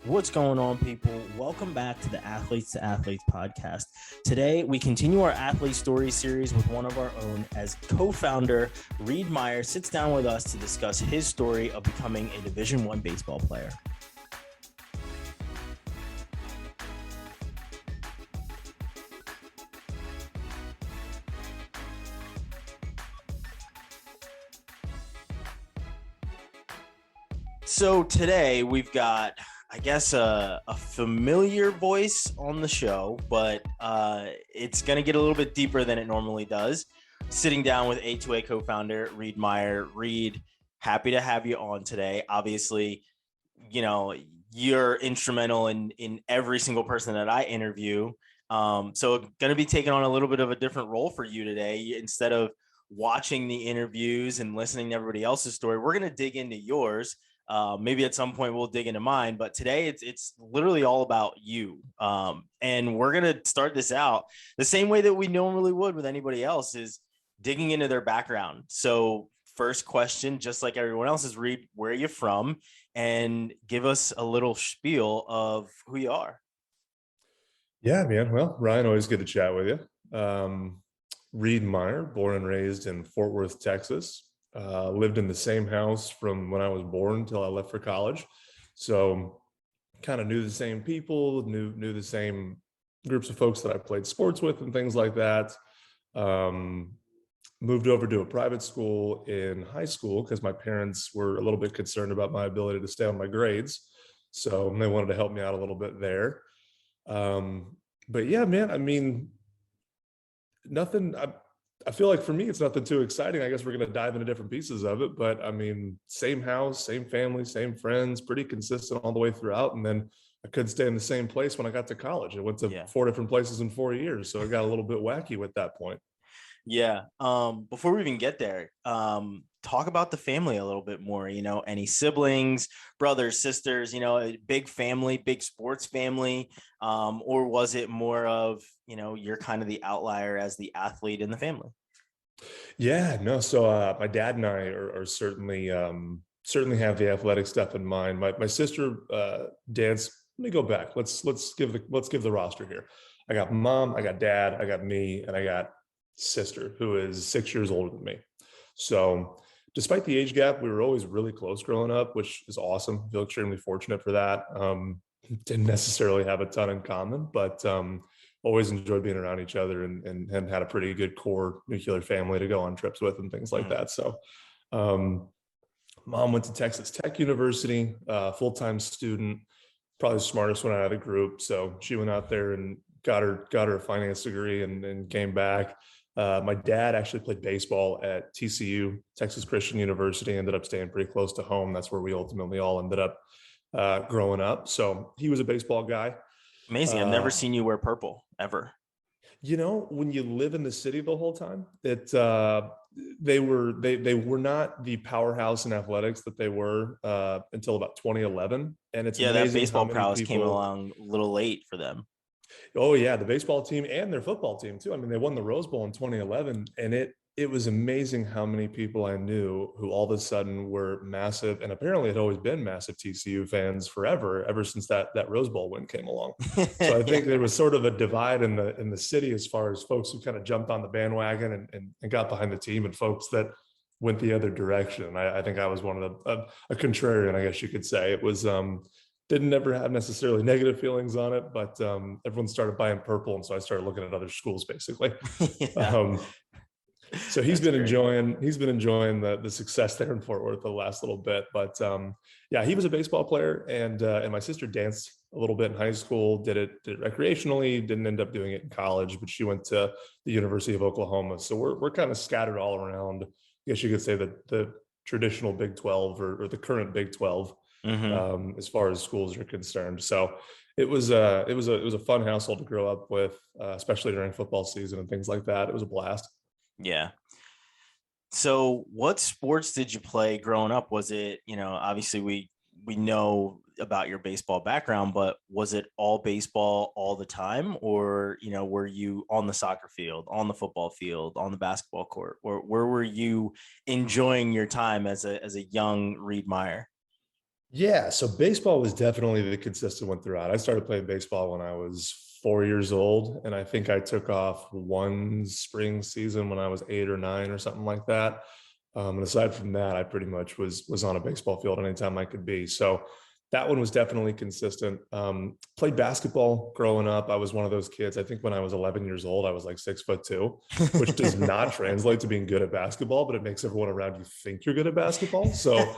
What's going on, people? Welcome back to the Athletes to Athletes podcast. Today, we continue our athlete story series with one of our own as co-founder Reid Meyer sits down with us to discuss his story of becoming a Division I baseball player. So today we've got, I guess, a familiar voice on the show, but it's going to get a little bit deeper than it normally does. Sitting down with A2A co-founder Reid Meyer. Reid, happy to have you on today. Obviously, you're instrumental in every single person that I interview. So going to be taking on a little bit of a different role for you today. Instead of watching the interviews and listening to everybody else's story, we're going to dig into yours. Maybe at some point we'll dig into mine, but today it's literally all about you. And we're going to start this out the same way that we normally would with anybody else, is digging into their background. So first question, just like everyone else, is Reid, where are you from? And give us a little spiel of who you are. Yeah, man. Well, Ryan, always good to chat with you. Reid Meyer, born and raised in Fort Worth, Texas. Lived in the same house from when I was born until I left for college. So kind of knew the same people, knew the same groups of folks that I played sports with and things like that. Moved over to a private school in high school because my parents were a little bit concerned about my ability to stay on my grades. So they wanted to help me out a little bit there. But yeah, man, I mean, nothing. I feel like for me, it's nothing too exciting. I guess we're going to dive into different pieces of it, but I mean, same house, same family, same friends, pretty consistent all the way throughout. And then I couldn't stay in the same place when I got to college. I went to 4 different places in 4 years. So it got a little bit wacky with that point. Yeah. Before we even get there, talk about the family a little bit more, any siblings, brothers, sisters, a big family, big sports family, or was it more of, you're kind of the outlier as the athlete in the family? Yeah, no. So my dad and I are certainly have the athletic stuff in mind. My sister dance. Let me go back. Let's give the roster here. I got mom, I got dad, I got me, and I got sister who is 6 years older than me. So despite the age gap, we were always really close growing up, which is awesome. I feel extremely fortunate for that. Didn't necessarily have a ton in common, but always enjoyed being around each other and had a pretty good core nuclear family to go on trips with and things like that. So mom went to Texas Tech University, full-time student, probably the smartest one out of the group. So she went out there and got her a finance degree and came back. My dad actually played baseball at TCU, Texas Christian University, ended up staying pretty close to home. That's where we ultimately all ended up growing up. So he was a baseball guy. Amazing. I've never seen you wear purple ever. When you live in the city the whole time, they were not the powerhouse in athletics that they were until about 2011. And it's that baseball prowess came along a little late for them. Oh yeah, the baseball team and their football team too. I mean, they won the Rose Bowl in 2011, and it was amazing how many people I knew who all of a sudden were massive, and apparently had always been massive TCU fans ever since that Rose Bowl win came along. So I think there was sort of a divide in the city as far as folks who kind of jumped on the bandwagon and got behind the team, and folks that went the other direction. I think I was one of a contrarian, I guess you could say. It was didn't ever have necessarily negative feelings on it, but everyone started buying purple, and so I started looking at other schools basically. So he's been enjoying the success there in Fort Worth the last little bit. But he was a baseball player, and my sister danced a little bit in high school, did it recreationally, didn't end up doing it in college, but she went to the University of Oklahoma. So we're kind of scattered all around, I guess you could say, the traditional Big 12 or the current Big 12. As far as schools are concerned. So it was a fun household to grow up with, especially during football season and things like that. It was a blast. Yeah. So what sports did you play growing up? Was it, obviously we know about your baseball background, but was it all baseball all the time? Or, were you on the soccer field, on the football field, on the basketball court? Or where were you enjoying your time as a young Reid Meyer? Yeah, so baseball was definitely the consistent one throughout. I started playing baseball when I was 4 years old, and I think I took off one spring season when I was 8 or 9 or something like that. And aside from that, I pretty much was on a baseball field anytime I could be. So that one was definitely consistent. Played basketball growing up. I was one of those kids. I think when I was 11 years old, I was like 6'2", which does not translate to being good at basketball, but it makes everyone around you think you're good at basketball. So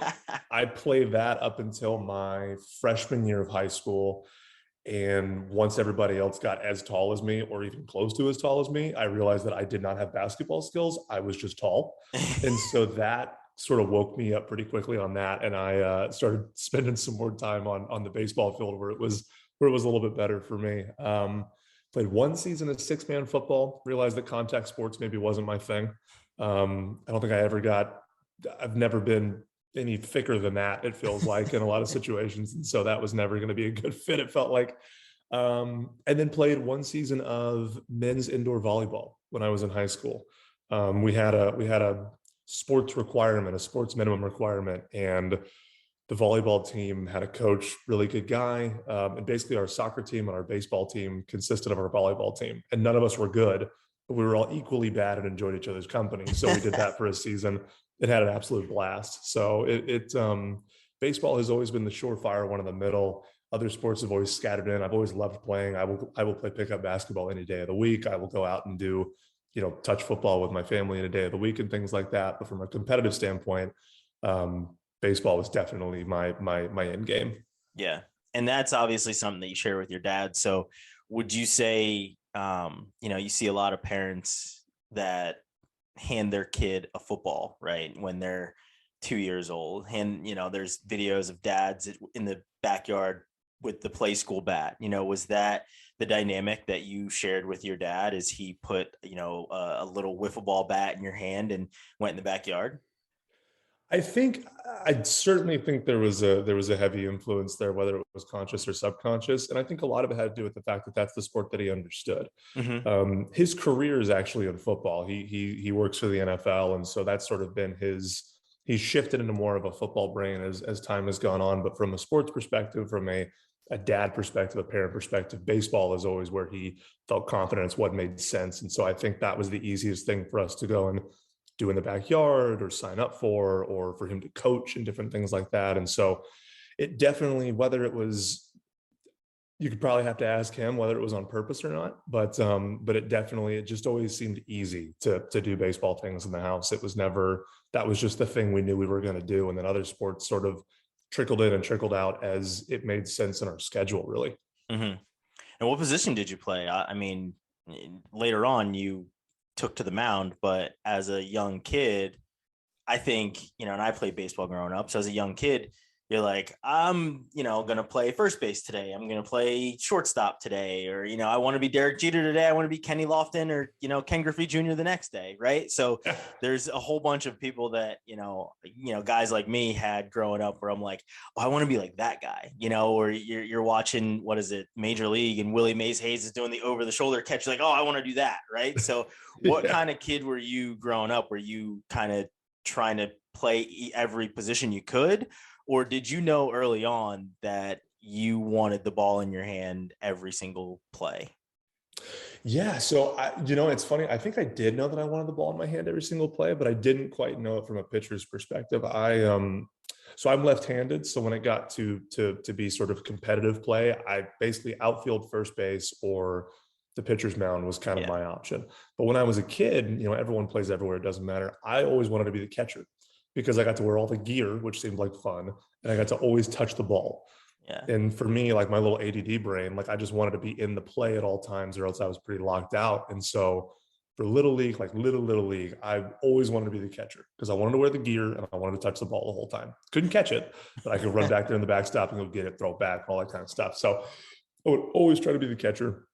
I played that up until my freshman year of high school. And once everybody else got as tall as me, or even close to as tall as me, I realized that I did not have basketball skills. I was just tall. And so that sort of woke me up pretty quickly on that. And I started spending some more time on the baseball field where it was a little bit better for me. Played one season of 6-man football, realized that contact sports maybe wasn't my thing. I don't think I've never been any thicker than that, it feels like, in a lot of situations. And so that was never going to be a good fit, it felt like. And then played one season of men's indoor volleyball when I was in high school. We had a sports requirement, a sports minimum requirement, and the volleyball team had a coach, really good guy. And basically our soccer team and our baseball team consisted of our volleyball team, and none of us were good, but we were all equally bad and enjoyed each other's company. So we did that for a season. It had an absolute blast. So baseball has always been the surefire one in the middle. Other sports have always scattered in. I've always loved playing. I will play pickup basketball any day of the week. I will go out and do, touch football with my family in a day of the week and things like that. But from a competitive standpoint, baseball was definitely my end game. Yeah. And that's obviously something that you share with your dad. So would you say, you see a lot of parents that hand their kid a football, right, when they're 2 years old. And, there's videos of dads in the backyard with the play school bat. Was that the dynamic that you shared with your dad? Is he put, a little wiffle ball bat in your hand and went in the backyard? I certainly think there was a heavy influence there, whether it was conscious or subconscious. And I think a lot of it had to do with the fact that that's the sport that he understood. Mm-hmm. His career is actually in football. He works for the NFL. And so that's sort of been he's shifted into more of a football brain as time has gone on. But from a sports perspective, from a dad perspective, a parent perspective, baseball is always where he felt confident. It's what made sense. And so I think that was the easiest thing for us to go and do in the backyard or sign up for, or for him to coach and different things like that. And so it definitely, whether it was, you could probably have to ask him whether it was on purpose or not, but it just always seemed easy to do baseball things in the house. It was never, that was just the thing we knew we were going to do. And then other sports sort of trickled in and trickled out as it made sense in our schedule, really. Mm-hmm. And what position did you play? I mean, later on you took to the mound, but as a young kid, I think, and I played baseball growing up. So as a young kid, you're like, I'm, going to play first base today. I'm going to play shortstop today. Or, I want to be Derek Jeter today. I want to be Kenny Lofton or, Ken Griffey Jr. the next day. Right. So there's a whole bunch of people that, guys like me had growing up where I'm like, oh, I want to be like that guy, or you're watching, what is it, Major League, and Willie Mays Hayes is doing the over the shoulder catch. You're like, oh, I want to do that. Right. So what kind of kid were you growing up? Were you kind of trying to play every position you could? Or did you know early on that you wanted the ball in your hand every single play? Yeah. So, it's funny. I think I did know that I wanted the ball in my hand every single play, but I didn't quite know it from a pitcher's perspective. So I'm left-handed. So when it got to be sort of competitive play, I basically outfield, first base, or the pitcher's mound was kind of my option. But when I was a kid, everyone plays everywhere. It doesn't matter. I always wanted to be the catcher, because I got to wear all the gear, which seemed like fun, and I got to always touch the ball. Yeah. And for me, like my little ADD brain, like I just wanted to be in the play at all times, or else I was pretty locked out. And so for little league, like little league, I always wanted to be the catcher because I wanted to wear the gear and I wanted to touch the ball the whole time. Couldn't catch it, but I could run back there in the backstop and go get it, throw it back, all that kind of stuff. So I would always try to be the catcher.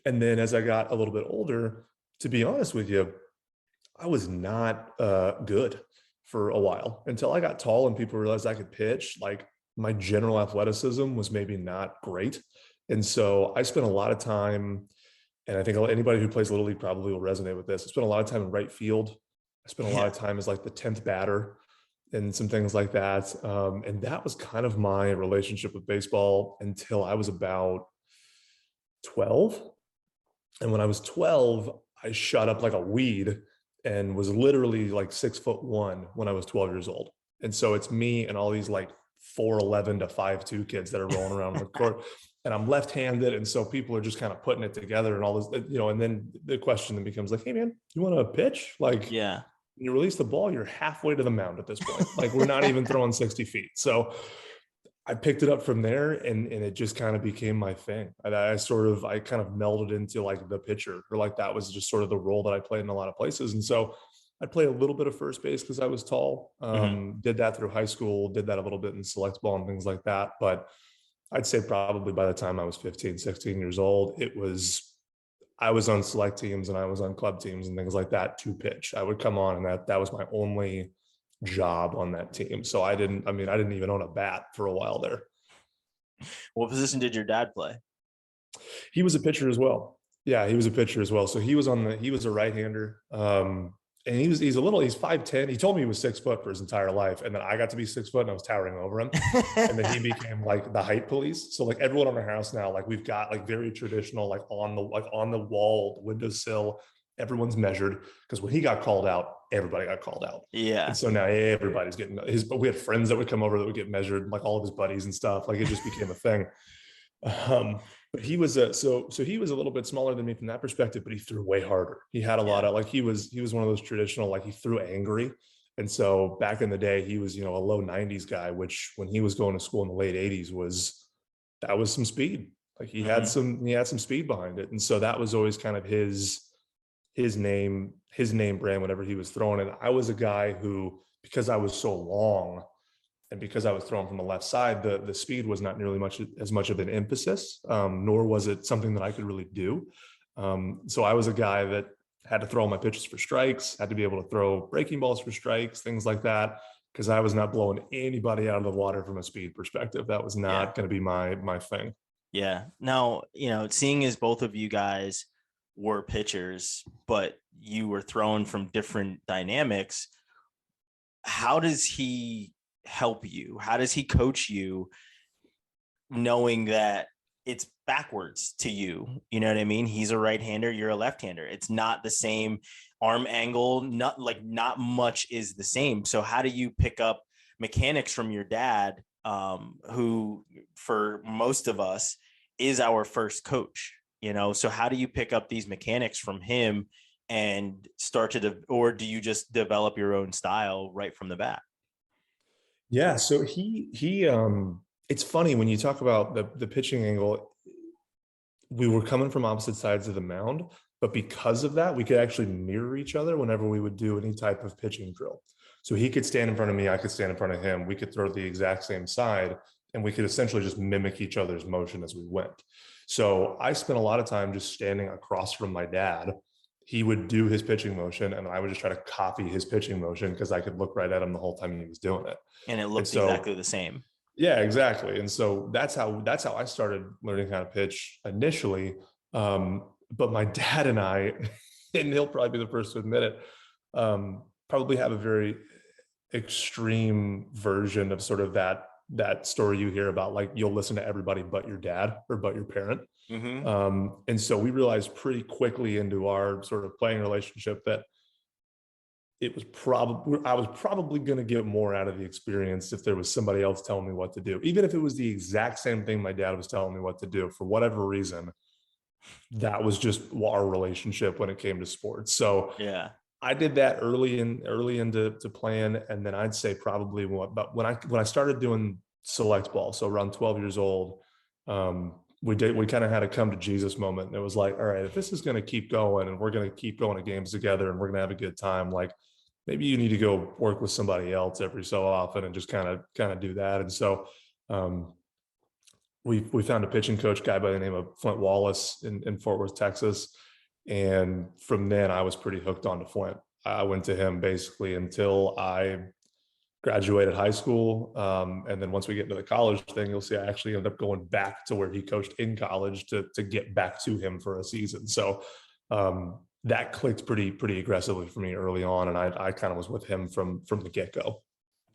And then as I got a little bit older, to be honest with you, I was not good for a while until I got tall and people realized I could pitch. Like my general athleticism was maybe not great. And so I spent a lot of time, and I think anybody who plays Little League probably will resonate with this. I spent a lot of time in right field. I spent a lot of time as like the 10th batter. and some things like that. And that was kind of my relationship with baseball until I was about 12. And when I was 12, I shot up like a weed and was literally like 6'1" when I was 12 years old. And so it's me and all these like 4'11" to 5'2" kids that are rolling around the court. And I'm left-handed. And so people are just kind of putting it together and all this, and then the question then becomes like, hey man, you want to pitch? Like, Yeah. when you release the ball, you're halfway to the mound at this point. Like, we're not even throwing 60 feet. So I picked it up from there, and it just kind of became my thing. I kind of melded into like the pitcher, or like that was just sort of the role that I played in a lot of places. And so I'd play a little bit of first base because I was tall. Did that through high school, did that a little bit in select ball and things like that. But I'd say probably by the time I was 15, 16 years old, I was on select teams and I was on club teams and things like that to pitch. I would come on, and that was my only job on that team. So I didn't even own a bat for a while there. What position did your dad play? He was a pitcher as well. Yeah, he was a pitcher as well. So he was a right-hander. And he's 5'10". He told me he was 6 foot for his entire life. And then I got to be 6 foot and I was towering over him. And then he became like the height police. So like everyone on our house now, like we've got like very traditional, like on the wall, the windowsill, everyone's measured, because when he got called out, everybody got called out. Yeah. And so now everybody's getting but we had friends that would come over that would get measured, like all of his buddies and stuff. Like it just became a thing. But he was he was a little bit smaller than me from that perspective, but he threw way harder. He had a lot of like, he was one of those traditional, like he threw angry. And so back in the day, he was, a low 90s guy, which when he was going to school in the late 80s that was some speed. Like he had some speed behind it. And so that was always kind of his name brand whenever he was throwing it. I was a guy who, because I was so long, and because I was thrown from the left side, the speed was not nearly as much of an emphasis, nor was it something that I could really do. So I was a guy that had to throw all my pitches for strikes, had to be able to throw breaking balls for strikes, things like that, because I was not blowing anybody out of the water from a speed perspective. That was not going to be my thing. Yeah. Now, seeing as both of you guys were pitchers, but you were thrown from different dynamics, how does he help you? How does he coach you, knowing that it's backwards to you? You know what I mean? He's a right-hander, you're a left-hander. It's not the same arm angle, not much is the same. So how do you pick up mechanics from your dad, who for most of us is our first coach? So how do you pick up these mechanics from him and start or do you just develop your own style right from the bat? Yeah, so he it's funny when you talk about the pitching angle. We were coming from opposite sides of the mound, but because of that, we could actually mirror each other whenever we would do any type of pitching drill. So he could stand in front of me, I could stand in front of him. We could throw the exact same side, and we could essentially just mimic each other's motion as we went. So I spent a lot of time just standing across from my dad. He would do his pitching motion, and I would just try to copy his pitching motion because I could look right at him the whole time he was doing it. And it looked exactly the same. Yeah, exactly. And so that's how I started learning how to pitch initially. But my dad and I, and he'll probably be the first to admit it, probably have a very extreme version of sort of that story you hear about, like, you'll listen to everybody but your dad or but your parent. And so we realized pretty quickly into our sort of playing relationship that I was probably going to get more out of the experience if there was somebody else telling me what to do, even if it was the exact same thing my dad was telling me what to do. For whatever reason, that was just our relationship when it came to sports. So yeah, I did that early into playing, and then I'd say probably when I started doing select ball, so around 12 years old, we kind of had a come to Jesus moment, and it was like, all right, if this is going to keep going and we're going to keep going to games together and we're going to have a good time, like, maybe you need to go work with somebody else every so often and just kind of do that. And so we found a pitching coach guy by the name of Flint Wallace in Fort Worth, Texas. And from then I was pretty hooked onto Flint. I went to him basically until I graduated high school. And then once we get into the college thing, you'll see I actually ended up going back to where he coached in college to get back to him for a season. So that clicked pretty aggressively for me early on. And I kind of was with him from the get-go.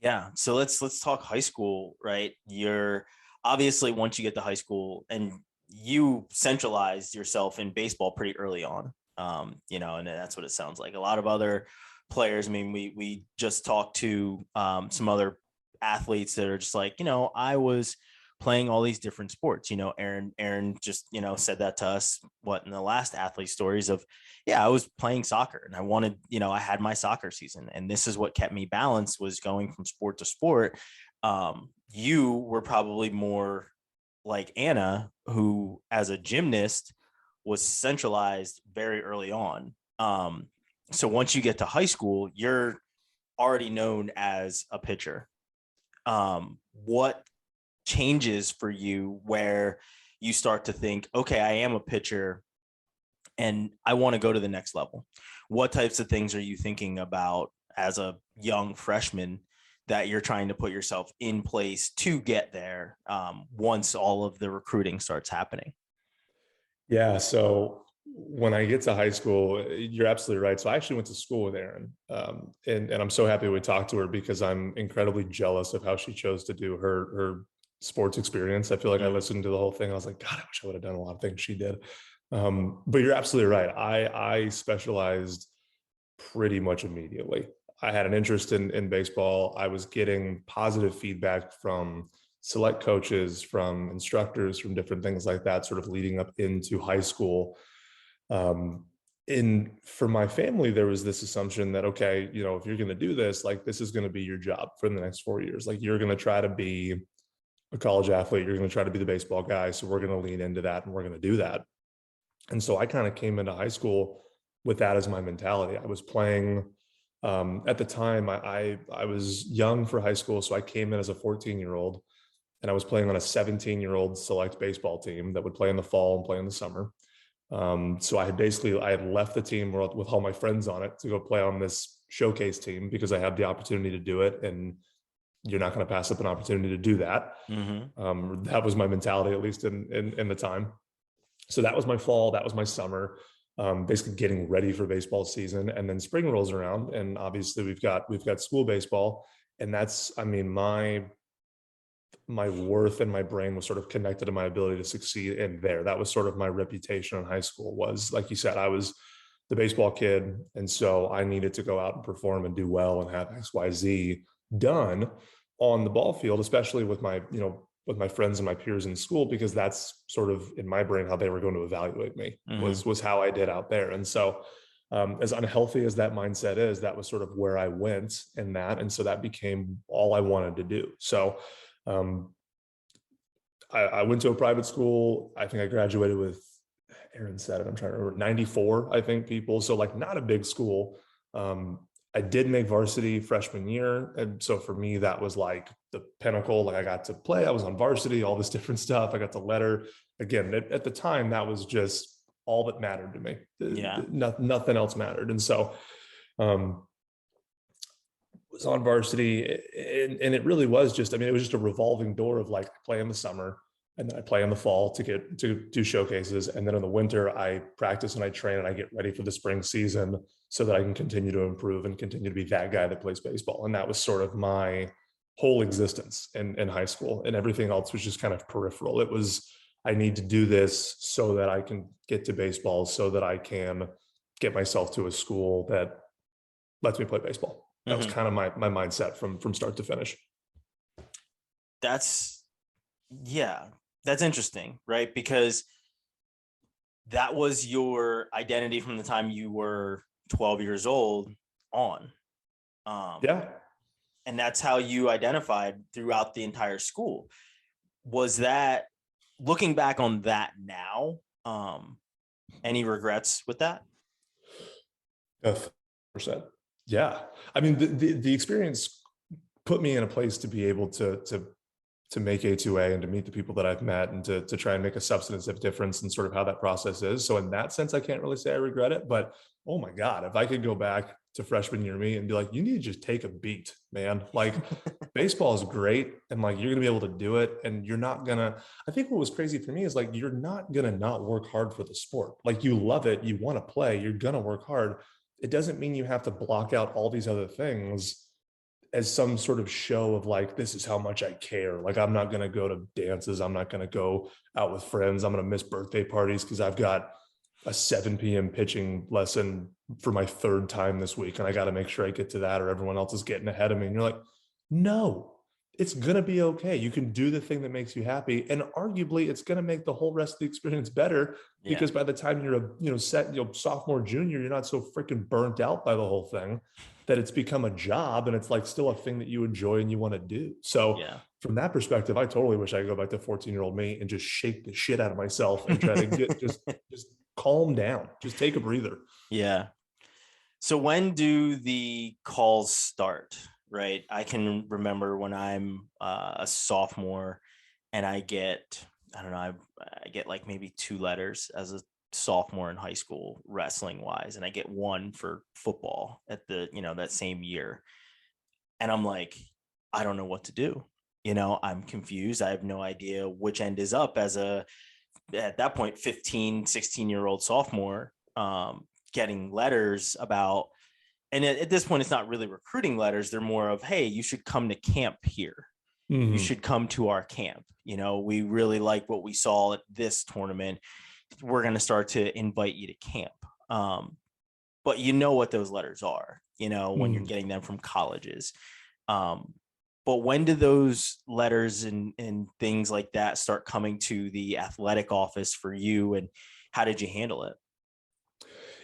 Yeah. So let's talk high school, right? You're obviously, once you get to high school, and you centralized yourself in baseball pretty early on. And that's what it sounds like. A lot of other players, I mean, we just talked to some other athletes that are just like, I was playing all these different sports. Aaron just, said that to us, what, in the last athlete stories of, yeah, I was playing soccer and I wanted, I had my soccer season, and this is what kept me balanced, was going from sport to sport. You were probably more like Anna, who as a gymnast was centralized very early on. So once you get to high school, you're already known as a pitcher. What changes for you where you start to think, okay, I am a pitcher and I want to go to the next level? What types of things are you thinking about as a young freshman that you're trying to put yourself in place to get there, once all of the recruiting starts happening? Yeah. So when I get to high school, you're absolutely right. So I actually went to school with Erin, and I'm so happy we talked to her because I'm incredibly jealous of how she chose to do her sports experience. I feel like I listened to the whole thing. I was like, God, I wish I would have done a lot of things she did. But you're absolutely right. I specialized pretty much immediately. I had an interest in baseball. I was getting positive feedback from select coaches, from instructors, from different things like that, sort of leading up into high school. In for my family, there was this assumption that, okay, if you're going to do this, like, this is going to be your job for the next 4 years. Like, you're going to try to be a college athlete. You're going to try to be the baseball guy. So we're going to lean into that and we're going to do that. And so I kind of came into high school with that as my mentality. I was playing at the time. I was young for high school, so I came in as a 14-year-old, and I was playing on a 17-year-old select baseball team that would play in the fall and play in the summer. So I had left the team with all my friends on it to go play on this showcase team because I had the opportunity to do it, and you're not going to pass up an opportunity to do that. That was my mentality, at least in the time. So that was my fall, that was my summer, basically getting ready for baseball season. And then spring rolls around, and obviously we've got school baseball, and that's, I mean, my worth and my brain was sort of connected to my ability to succeed in there. That was sort of my reputation in high school, was, like you said, I was the baseball kid, and so I needed to go out and perform and do well and have XYZ done on the ball field, especially with my friends and my peers in school, because that's sort of in my brain how they were going to evaluate me, was how I did out there. And so as unhealthy as that mindset is, that was sort of where I went in that. And so that became all I wanted to do. So um, I went to a private school. I think I graduated with, Aaron said it, I'm trying to remember, 94, I think, people. So, like, not a big school. I did make varsity freshman year. And so for me, that was like the pinnacle. Like, I got to play, I was on varsity, all this different stuff. I got to letter. Again, at the time, that was just all that mattered to me. Yeah. Nothing else mattered. And so was on varsity, and it really was just, I mean, it was just a revolving door of, like, I play in the summer, and then I play in the fall to get to do showcases. And then in the winter, I practice and I train and I get ready for the spring season so that I can continue to improve and continue to be that guy that plays baseball. And that was sort of my whole existence in high school, and everything else was just kind of peripheral. It was, I need to do this so that I can get to baseball, so that I can get myself to a school that lets me play baseball. That was kind of my mindset from start to finish. That's, yeah, that's interesting, right? Because that was your identity from the time you were 12 years old on. Yeah. And that's how you identified throughout the entire school. Was that, looking back on that now, any regrets with that? 100%. Yeah. I mean, the experience put me in a place to be able to make A2A and to meet the people that I've met, and to try and make a substantive difference in sort of how that process is. So in that sense, I can't really say I regret it, but oh my God, if I could go back to freshman year me and be like, you need to just take a beat, man. Like, baseball is great, and, like, you're gonna be able to do it, and you're not gonna, I think what was crazy for me is, like, you're not gonna not work hard for the sport. Like, you love it, you want to play, you're gonna work hard. It doesn't mean you have to block out all these other things as some sort of show of like, this is how much I care. Like, I'm not going to go to dances. I'm not going to go out with friends. I'm going to miss birthday parties because I've got a 7 p.m. pitching lesson for my third time this week. And I got to make sure I get to that or everyone else is getting ahead of me. And you're like, no, it's going to be okay. You can do the thing that makes you happy. And arguably it's going to make the whole rest of the experience better because by the time you're sophomore, junior, you're not so freaking burnt out by the whole thing that it's become a job and it's like still a thing that you enjoy and you want to do. So from that perspective, I totally wish I could go back to 14-year-old me and just shake the shit out of myself and try to get just calm down, just take a breather. Yeah. So when do the calls start? Right. I can remember when I'm a sophomore and I get like maybe 2 letters as a sophomore in high school, wrestling wise, and I get 1 for football at the, that same year. And I'm like, I don't know what to do. I'm confused. I have no idea which end is up as at that point, 15, 16-year-old sophomore, getting letters about, and at this point, it's not really recruiting letters. They're more of, hey, you should come to camp here. You should come to our camp. We really like what we saw at this tournament. We're going to start to invite you to camp. But what those letters are, when you're getting them from colleges. But when do those letters and things like that start coming to the athletic office for you? And how did you handle it?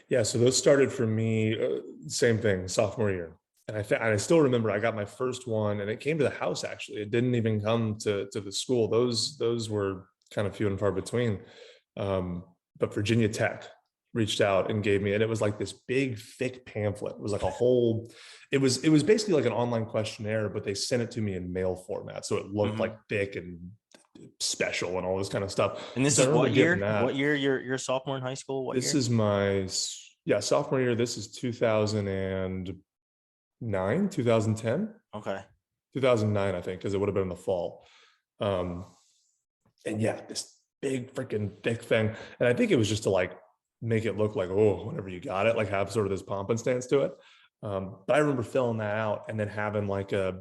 Yeah, so those started for me, same thing, sophomore year. And I still remember I got my first one and it came to the house, actually. It didn't even come to the school. Those were kind of few and far between. But Virginia Tech reached out and gave me, and it was like this big, thick pamphlet. It was like it was basically like an online questionnaire, but they sent it to me in mail format. So it looked like thick and special and all this kind of stuff. And this is what year? What year you're a sophomore in high school? What this year? is my sophomore year. This is 2009, 2010. Okay. 2009, I think, because it would have been in the fall. And yeah, this big freaking thick thing. And I think it was just to like make it look like, oh, whenever you got it, like have sort of this pomp and stance to it. But I remember filling that out and then having like a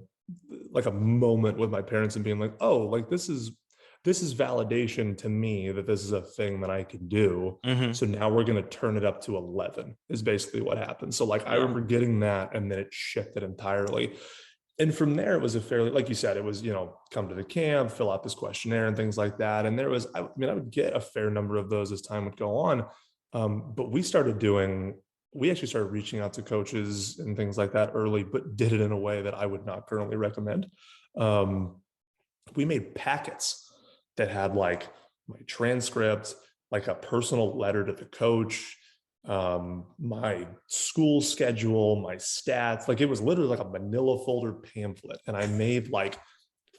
moment with my parents and being like, oh, like this is validation to me that this is a thing that I can do. So now we're going to turn it up to 11 is basically what happened. So like, I remember getting that and then it shifted entirely. And from there, it was a fairly, like you said, it was, come to the camp, fill out this questionnaire and things like that. And there was, I would get a fair number of those as time would go on. But we actually started reaching out to coaches and things like that early, but did it in a way that I would not currently recommend. We made packets that had like my transcript, like a personal letter to the coach, my school schedule, my stats. Like it was literally like a manila folder pamphlet. And I made like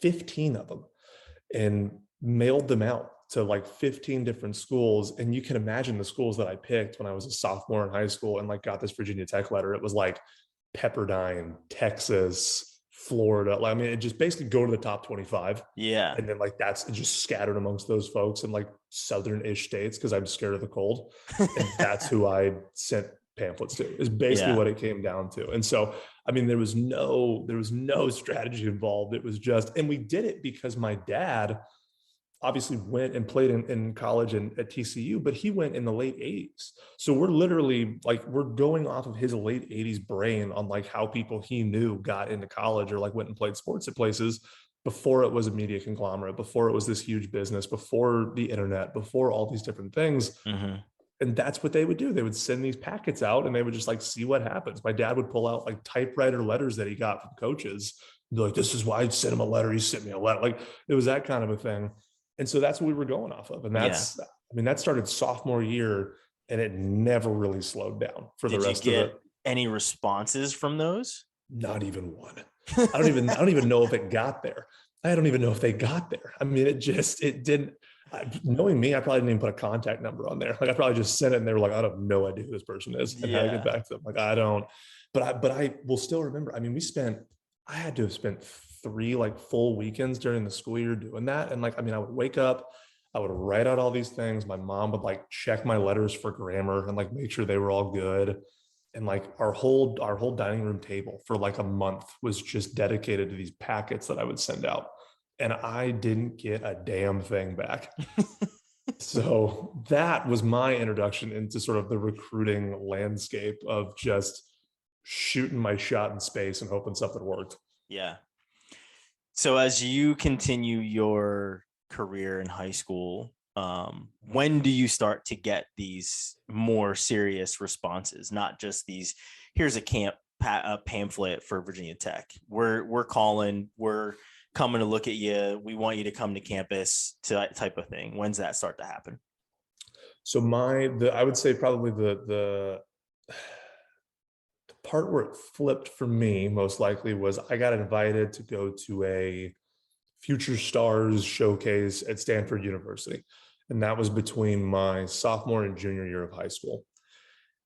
15 of them and mailed them out to like 15 different schools. And you can imagine the schools that I picked when I was a sophomore in high school and like got this Virginia Tech letter. It was like Pepperdine, Texas, Florida. I mean, it just basically go to the top 25. Yeah. And then like that's just scattered amongst those folks in like southern-ish states because I'm scared of the cold. And that's who I sent pamphlets to, is basically what it came down to. And so, I mean, there was no strategy involved. It was just, and we did it because my dad obviously went and played in college and at TCU, but he went in the late 80s. So we're literally like, we're going off of his late 80s brain on like how people he knew got into college or like went and played sports at places before it was a media conglomerate, before it was this huge business, before the internet, before all these different things. And that's what they would do. They would send these packets out and they would just like see what happens. My dad would pull out like typewriter letters that he got from coaches. Be like, this is why I sent him a letter. He sent me a letter. Like it was that kind of a thing. And so that's what we were going off of. And that's, I mean, that started sophomore year and it never really slowed down for the rest of it. Any responses from those? Not even one. I don't even know if it got there. I don't even know if they got there. I mean, it didn't, knowing me, I probably didn't even put a contact number on there. Like I probably just sent it and they were like, I have no idea who this person is and how to get back to them. Like I don't, but I will still remember. I mean, I had to have spent 3 like full weekends during the school year doing that. And like, I mean, I would wake up, I would write out all these things. My mom would like check my letters for grammar and like make sure they were all good. And like our whole dining room table for like a month was just dedicated to these packets that I would send out. And I didn't get a damn thing back. So that was my introduction into sort of the recruiting landscape of just shooting my shot in space and hoping something worked. Yeah. So as you continue your career in high school, when do you start to get these more serious responses? Not just these, here's a pamphlet for Virginia Tech. We're calling, we're coming to look at you. We want you to come to campus, to that type of thing. When's that start to happen? So I would say probably the part where it flipped for me most likely was I got invited to go to a Future Stars showcase at Stanford University. And that was between my sophomore and junior year of high school.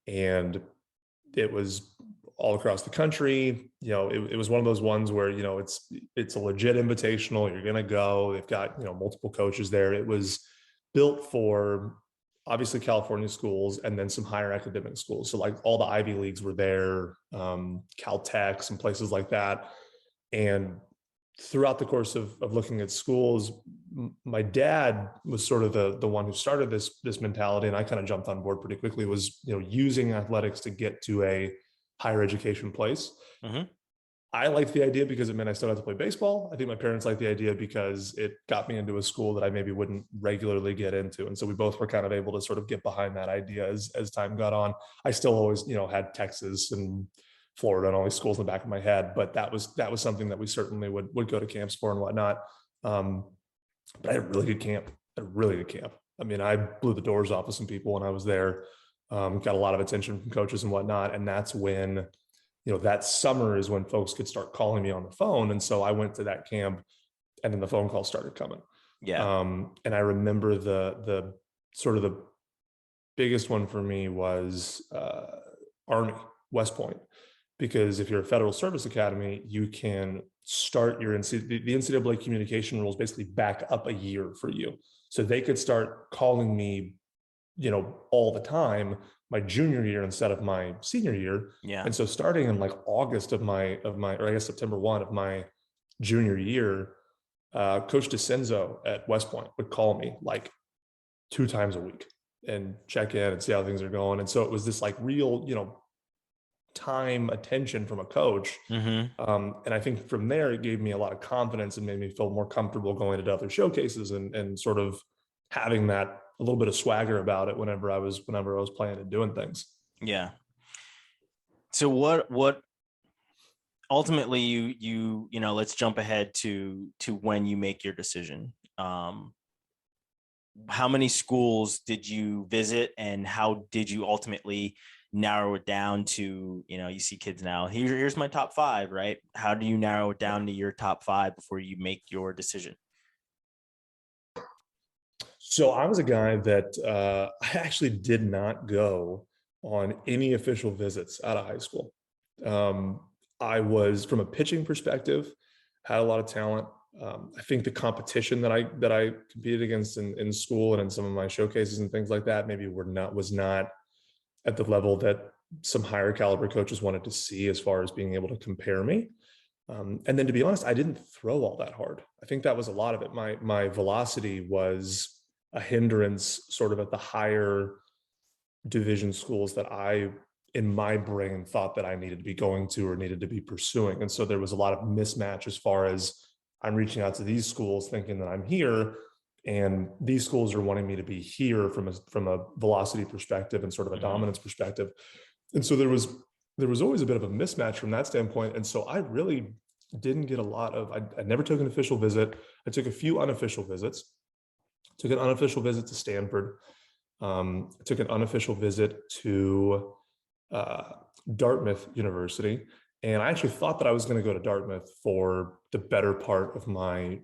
And it was all across the country. It was one of those ones where, it's a legit invitational. You're going to go. They've got, multiple coaches there. It was built for obviously California schools and then some higher academic schools. So like all the Ivy Leagues were there, Caltech, some places like that. And throughout the course of looking at schools, my dad was sort of the one who started this mentality, and I kind of jumped on board pretty quickly, was using athletics to get to a higher education place. Mm-hmm. I liked the idea because it meant I still had to play baseball. I think my parents liked the idea because it got me into a school that I maybe wouldn't regularly get into. And so we both were kind of able to sort of get behind that idea as time got on. I still always, had Texas and Florida and all these schools in the back of my head, but that was something that we certainly would go to camps for and whatnot. But I had a really good camp. I mean, I blew the doors off of some people when I was there. Got a lot of attention from coaches and whatnot. And that's when, that summer is when folks could start calling me on the phone. And so I went to that camp, and then the phone calls started coming. Yeah. And I remember the sort of the biggest one for me was Army, West Point. Because if you're a Federal Service Academy, you can start the NCAA communication rules basically back up a year for you. So they could start calling me, all the time, my junior year instead of my senior year. Yeah. And so starting in like August of my, or I guess September 1 of my junior year, Coach DeCenzo at West Point would call me like 2 times a week and check in and see how things are going. And so it was this like real, time attention from a coach. Mm-hmm. And I think from there, it gave me a lot of confidence and made me feel more comfortable going to other showcases and sort of having that a little bit of swagger about it whenever I was playing and doing things. Yeah. So what ultimately you let's jump ahead to when you make your decision. How many schools did you visit, and how did you ultimately narrow it down to, you see kids now, here's my top 5, right? How do you narrow it down to your top 5 before you make your decision? So I was a guy that I actually did not go on any official visits out of high school. I was, from a pitching perspective, had a lot of talent. I think the competition that I competed against in school and in some of my showcases and things like that maybe was not at the level that some higher caliber coaches wanted to see as far as being able to compare me. And then, to be honest, I didn't throw all that hard. I think that was a lot of it. My velocity was a hindrance sort of at the higher division schools that I, in my brain, thought that I needed to be going to or needed to be pursuing. And so there was a lot of mismatch as far as I'm reaching out to these schools thinking that I'm here, and these schools are wanting me to be here from a velocity perspective and sort of a dominance perspective. And so there was always a bit of a mismatch from that standpoint. And so I really didn't get a lot of, I never took an official visit. I took a few unofficial visits. Took an unofficial visit to Stanford. Took an unofficial visit to Dartmouth University. And I actually thought that I was going to go to Dartmouth for the better part of my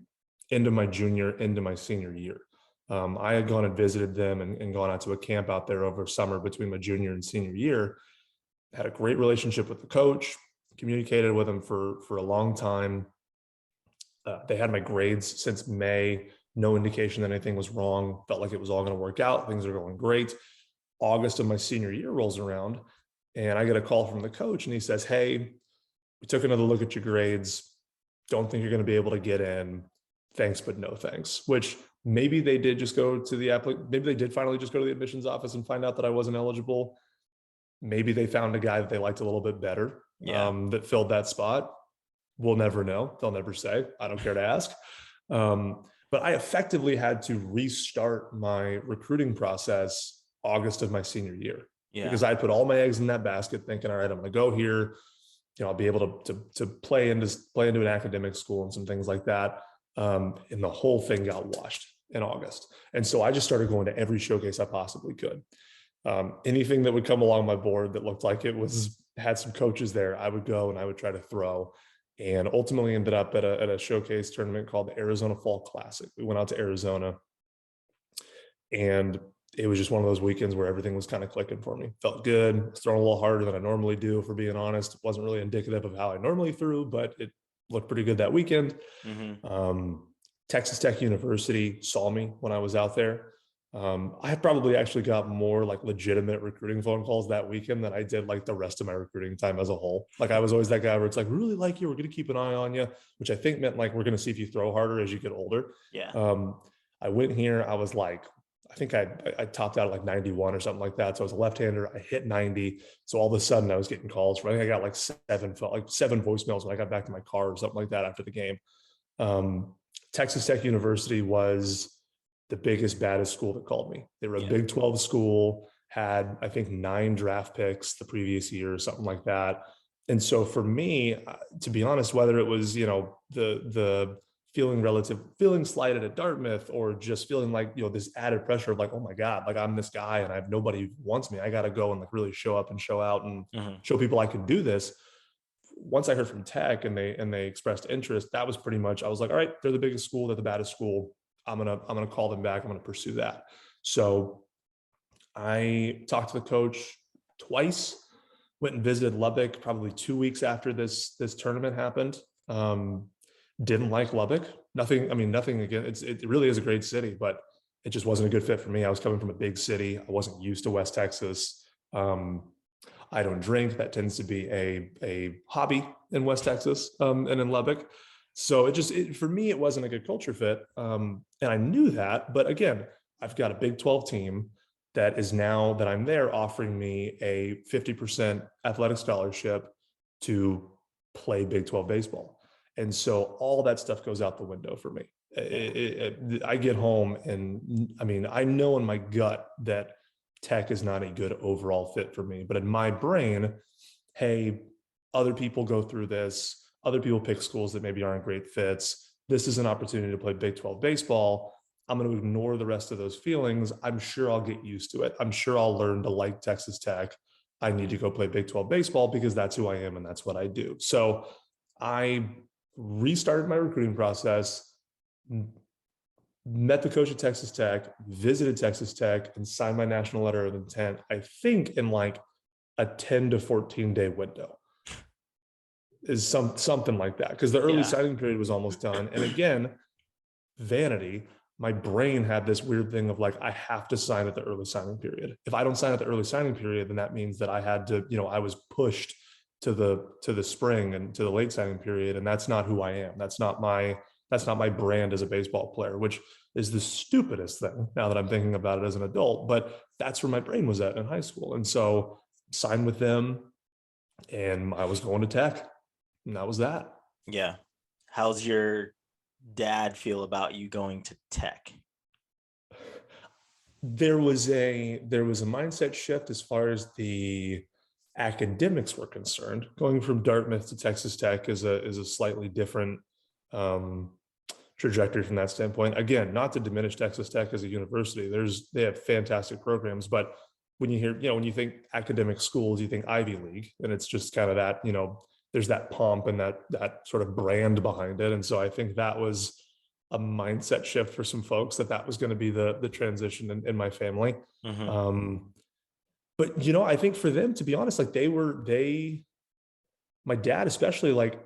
end of my junior, into my senior year. I had gone and visited them and gone out to a camp out there over summer between my junior and senior year. Had a great relationship with the coach, communicated with him for a long time. They had my grades since May, no indication that anything was wrong, felt like it was all going to work out. Things are going great. August of my senior year rolls around, And I get a call from the coach and he says, "Hey, we took another look at your grades. Don't think you're going to be able to get in. Thanks, but no thanks." Which maybe they did just go to maybe they did finally just go to the admissions office and find out that I wasn't eligible. Maybe they found a guy that they liked a little bit better, Yeah. that filled that spot. We'll never know. They'll never say. I don't care to ask. But I effectively had to restart my recruiting process August of my senior year, Yeah. because I put all my eggs in that basket thinking, all right, I'm going to go here. I'll be able to play into an academic school and some things like that. And the whole thing got washed in August. And so I just started going to every showcase I possibly could. Anything that would come along my board that looked like it had some coaches there, I would go and I would try to throw, and ultimately ended up at a showcase tournament called the Arizona Fall Classic. We went out to Arizona, and it was just one of those weekends where everything was kind of clicking for me. Felt good, throwing a little harder than I normally do, for being honest. It wasn't really indicative of how I normally threw, but it looked pretty good that weekend. Texas Tech University saw me when I was out there. I probably actually got more like legitimate recruiting phone calls that weekend than I did like the rest of my recruiting time as a whole. Like I was always that guy where it's like, "We really like you, we're going to keep an eye on you," which I think meant like, we're going to see if you throw harder as you get older. Yeah. I went here, I was like, I think I topped out at like 91 or something like that. So I was a left-hander. I hit 90. So all of a sudden I was getting calls from, I think I got like seven voicemails when I got back to my car or something like that after the game. Texas Tech University was the biggest, baddest school that called me. They were a Big 12 school, had, I think, 9 draft picks the previous year or something like that. And so for me, to be honest, whether it was, the feeling slighted at Dartmouth, or just feeling like, this added pressure of like, oh my God, like I'm this guy and I have nobody who wants me. I got to go and like really show up and show out and show people I can do this. Once I heard from Tech and they expressed interest, that was pretty much, I was like, all right, they're the biggest school, they're the baddest school. I'm gonna call them back. I'm gonna pursue that. So I talked to the coach twice, went and visited Lubbock probably 2 weeks after this tournament happened. Didn't like Lubbock. Nothing again. It really is a great city, but it just wasn't a good fit for me. I was coming from a big city. I wasn't used to West Texas. I don't drink. That tends to be a hobby in West Texas, and in Lubbock. So for me, it wasn't a good culture fit. And I knew that, but again, I've got a Big 12 team that is, now that I'm there, offering me a 50% athletic scholarship to play Big 12 baseball. And so all that stuff goes out the window for me. I get home and I know in my gut that Tech is not a good overall fit for me, but in my brain, hey, other people go through this. Other people pick schools that maybe aren't great fits. This is an opportunity to play Big 12 baseball. I'm going to ignore the rest of those feelings. I'm sure I'll get used to it. I'm sure I'll learn to like Texas Tech. I need to go play Big 12 baseball because that's who I am and that's what I do. So I restarted my recruiting process, met the coach at Texas Tech, visited Texas Tech, and signed my national letter of intent, I think in like a 10 to 14 day window. Is something like that, because the early signing period was almost done. And again, vanity, my brain had this weird thing of like, I have to sign at the early signing period. If I don't sign at the early signing period, then that means that I had to, I was pushed to the spring and to the late signing period. And that's not who I am. That's not my brand as a baseball player, which is the stupidest thing now that I'm thinking about it as an adult, but that's where my brain was at in high school. And so signed with them, and I was going to Tech. And that was that. Yeah. How's your dad feel about you going to Tech? There was a mindset shift as far as the academics were concerned. Going from Dartmouth to Texas Tech is a slightly different trajectory from that standpoint. Again, not to diminish Texas Tech as a university. They have fantastic programs, but when you hear, when you think academic schools, you think Ivy League, and it's just kind of that, there's that pomp and that sort of brand behind it. And so I think that was a mindset shift for some folks, that was going to be the transition in my family. But, I think for them, to be honest, like my dad, especially, like,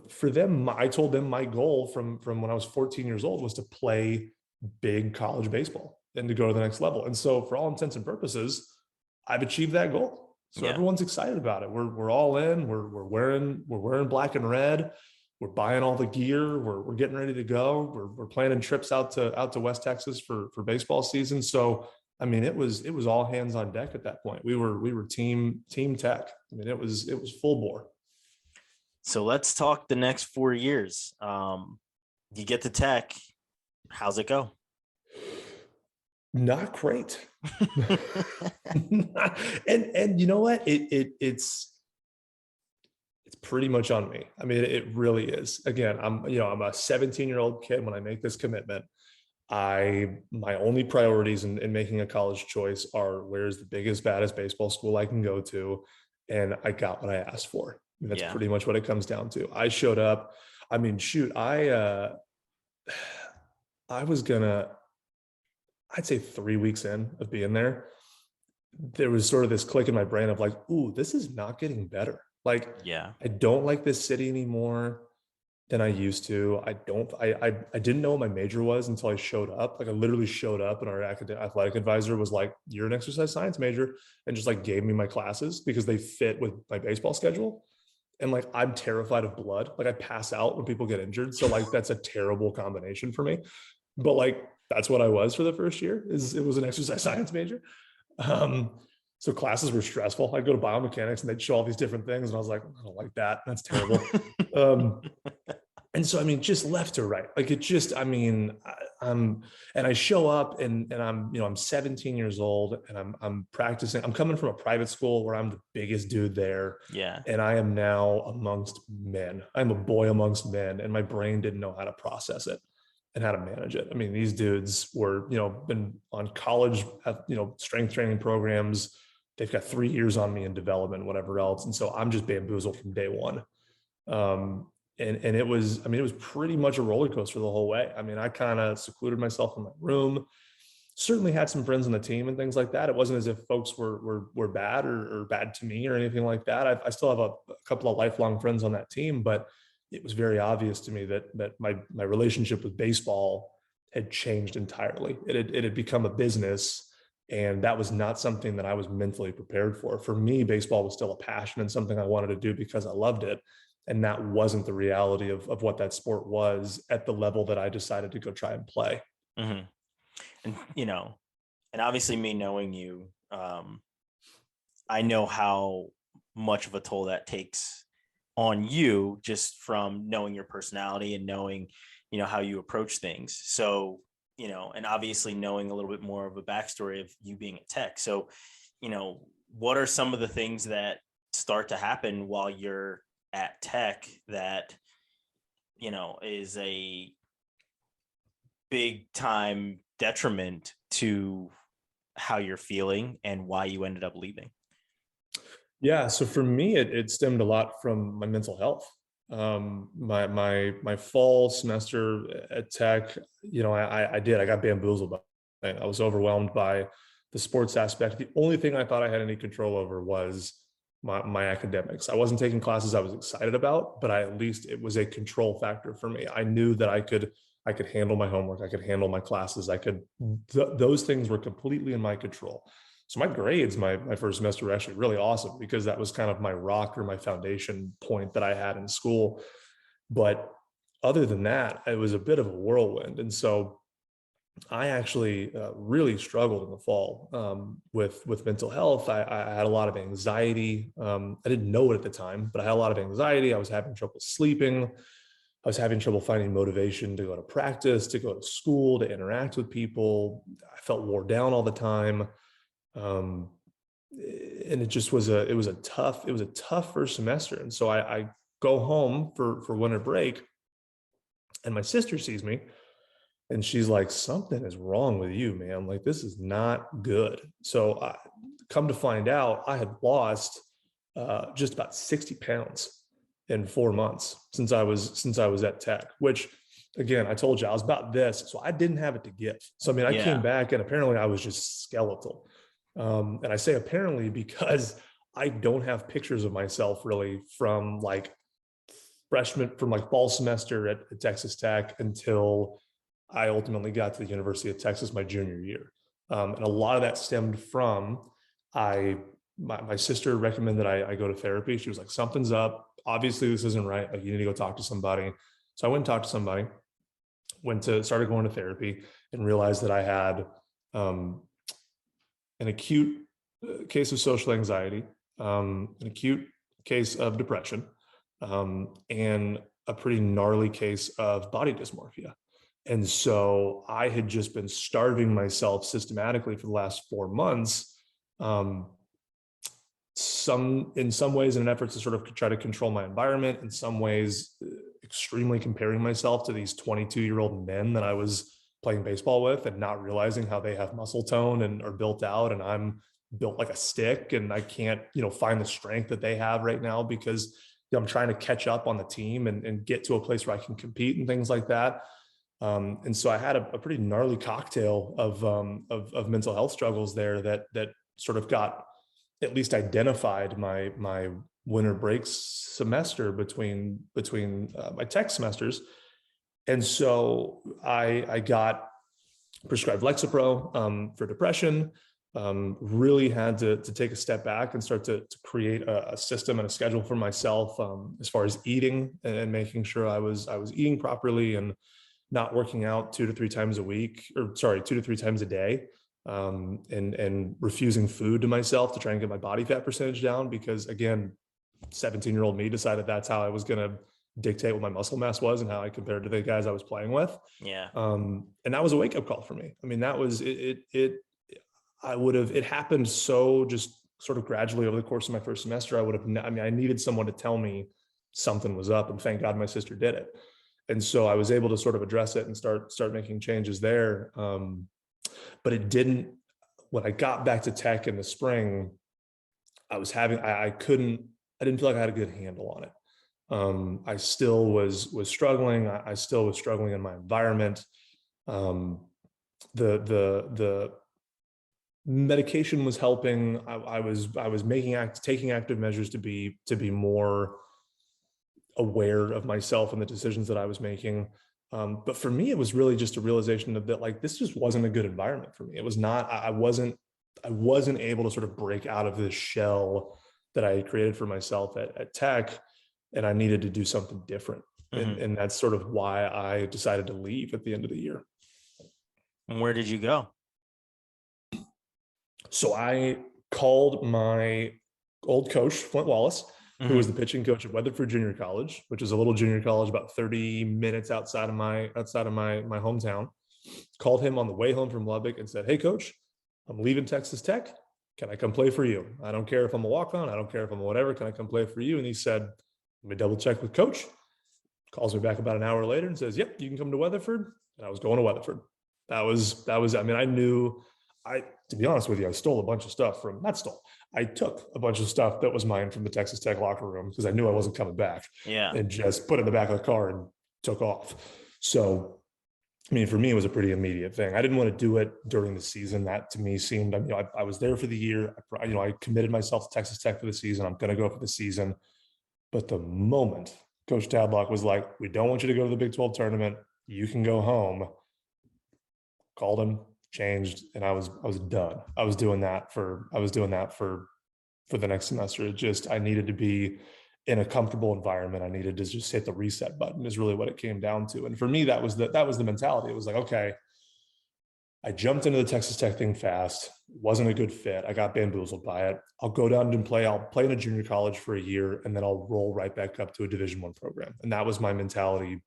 for them, I told them my goal from when I was 14 years old was to play big college baseball and to go to the next level. And so for all intents and purposes, I've achieved that goal. So Yeah. everyone's excited about it. We're all in. We're wearing black and red. We're buying all the gear. We're getting ready to go. We're planning trips out to West Texas for baseball season. So I mean, it was all hands on deck at that point. We were team tech. I mean, it was full bore. So let's talk the next 4 years. You get to Tech. How's it go? Not great. And you know what? It's pretty much on me. I mean, it really is. Again, I'm a 17-year-old kid when I make this commitment. My only priorities in making a college choice are where's the biggest, baddest baseball school I can go to. And I got what I asked for. And that's Yeah. pretty much what it comes down to. I showed up. I mean, shoot, I was gonna, I'd say 3 weeks in of being there, there was sort of this click in my brain of like, ooh, this is not getting better. Like, Yeah. I don't like this city anymore than I used to. I didn't know what my major was until I showed up. Like I literally showed up and our athletic advisor was like, you're an exercise science major, and just like gave me my classes because they fit with my baseball schedule. And like, I'm terrified of blood. Like I pass out when people get injured. So like, that's a terrible combination for me. But like, that's what I was for the first year is it was an exercise science major. Um, so classes were stressful. I'd go to biomechanics and they'd show all these different things. And I was like, I don't like that. That's terrible. Um, and so, I mean, just left to right, like it just, I mean, and I show up and I'm 17 years old and I'm practicing. I'm coming from a private school where I'm the biggest dude there. Yeah. And I am now amongst men. I'm a boy amongst men, and my brain didn't know how to process it and how to manage it. I mean, these dudes were, been on college, strength training programs. They've got 3 years on me in development, whatever else. And so I'm just bamboozled from day one. And it was, I mean, it was pretty much a roller coaster the whole way. I mean, I kind of secluded myself in my room, certainly had some friends on the team and things like that. It wasn't as if folks were bad or bad to me or anything like that. I still have a couple of lifelong friends on that team, but it was very obvious to me that my relationship with baseball had changed entirely. It had become a business, and that was not something that I was mentally prepared for. For me, baseball was still a passion and something I wanted to do because I loved it. And that wasn't the reality of what that sport was at the level that I decided to go try and play. Mm-hmm. And, and obviously me knowing you, I know how much of a toll that takes on you just from knowing your personality and knowing, how you approach things. So, and obviously knowing a little bit more of a backstory of you being at Tech. So, what are some of the things that start to happen while you're at Tech that, is a big time detriment to how you're feeling and why you ended up leaving? Yeah. So for me, it stemmed a lot from my mental health. My fall semester at Tech, I got bamboozled by it. I was overwhelmed by the sports aspect. The only thing I thought I had any control over was my academics. I wasn't taking classes I was excited about, but at least it was a control factor for me. I knew that I could handle my homework. I could handle my classes. Those things were completely in my control. So my grades, my first semester were actually really awesome because that was kind of my rock or my foundation point that I had in school. But other than that, it was a bit of a whirlwind. And so I actually really struggled in the fall with mental health. I had a lot of anxiety. I didn't know it at the time, but I had a lot of anxiety. I was having trouble sleeping. I was having trouble finding motivation to go to practice, to go to school, to interact with people. I felt wore down all the time. Um, and it was a tough first semester. And so I go home for winter break, and my sister sees me and she's like, something is wrong with you, man. Like, this is not good. So I come to find out I had lost just about 60 pounds in 4 months since I was at Tech, which again, I told you I was about this. So I didn't have it to give. So, I mean, I came Yeah. back and apparently I was just skeletal. And I say apparently because I don't have pictures of myself really from like fall semester at Texas Tech until I ultimately got to the University of Texas my junior year. And a lot of that stemmed from I my sister recommended I go to therapy. She was like, something's up. Obviously, this isn't right. Like, you need to go talk to somebody. So I went and talked to somebody, started going to therapy, and realized that I had an acute case of social anxiety, an acute case of depression, and a pretty gnarly case of body dysmorphia. And so I had just been starving myself systematically for the last 4 months, in some ways in an effort to sort of try to control my environment, in some ways extremely comparing myself to these 22-year-old men that I was playing baseball with, and not realizing how they have muscle tone and are built out, and I'm built like a stick, and I can't, find the strength that they have right now, because I'm trying to catch up on the team and get to a place where I can compete and things like that. And so I had a pretty gnarly cocktail of mental health struggles there that sort of got at least identified my winter break semester between my tech semesters. And so I got prescribed Lexapro for depression. Really had to take a step back and start to create a system and a schedule for myself, as far as eating, and making sure I was eating properly, and not working out 2 to 3 times a week, 2 to 3 times a day, and refusing food to myself to try and get my body fat percentage down, because again, 17-year-old me decided that's how I was going to dictate what my muscle mass was and how I compared to the guys I was playing with. Yeah. And that was a wake up call for me. I mean, that was it. It happened so just sort of gradually over the course of my first semester. I needed someone to tell me something was up, and thank God my sister did it. And so I was able to sort of address it and start making changes there. But it didn't, when I got back to tech in the spring, I didn't feel like I had a good handle on it. I still was struggling. I still was struggling in my environment. The medication was helping. I was taking active measures to be more aware of myself and the decisions that I was making. But for me, it was really just a realization of that, like, this just wasn't a good environment for me. It was not, I wasn't able to sort of break out of this shell that I had created for myself at tech, and I needed to do something different. Mm-hmm. And that's sort of why I decided to leave at the end of the year. And where did you go? So I called my old coach, Flint Wallace, Mm-hmm. who was the pitching coach at Weatherford Junior College, which is a little junior college about 30 minutes outside of my hometown. Called him on the way home from Lubbock and said, "Hey, coach, I'm leaving Texas Tech. Can I come play for you? I don't care if I'm a walk-on. I don't care if I'm a whatever. Can I come play for you?" And he said, "Let me double check with coach." Calls me back about an hour later and says, "Yep, you can come to Weatherford." And I was going to Weatherford. That was, I mean, to be honest with you, I stole a bunch of stuff I took a bunch of stuff that was mine from the Texas Tech locker room, because I knew I wasn't coming back. Yeah. And just put it in the back of the car and took off. So, I mean, for me, it was a pretty immediate thing. I didn't want to do it during the season. That to me seemed, I was there for the year. I committed myself to Texas Tech for the season. I'm going to go for the season. But the moment Coach Tadlock was like, "We don't want you to go to the Big 12 tournament. You can go home," called him, changed, and I was done. I was doing that for the next semester. I needed to be in a comfortable environment. I needed to just hit the reset button, is really what it came down to. And for me, that was the mentality. It was like, okay, I jumped into the Texas Tech thing fast. Wasn't a good fit. I got bamboozled by it. I'll go down and play. I'll play in a junior college for a year, and then I'll roll right back up to a Division I program. And that was my mentality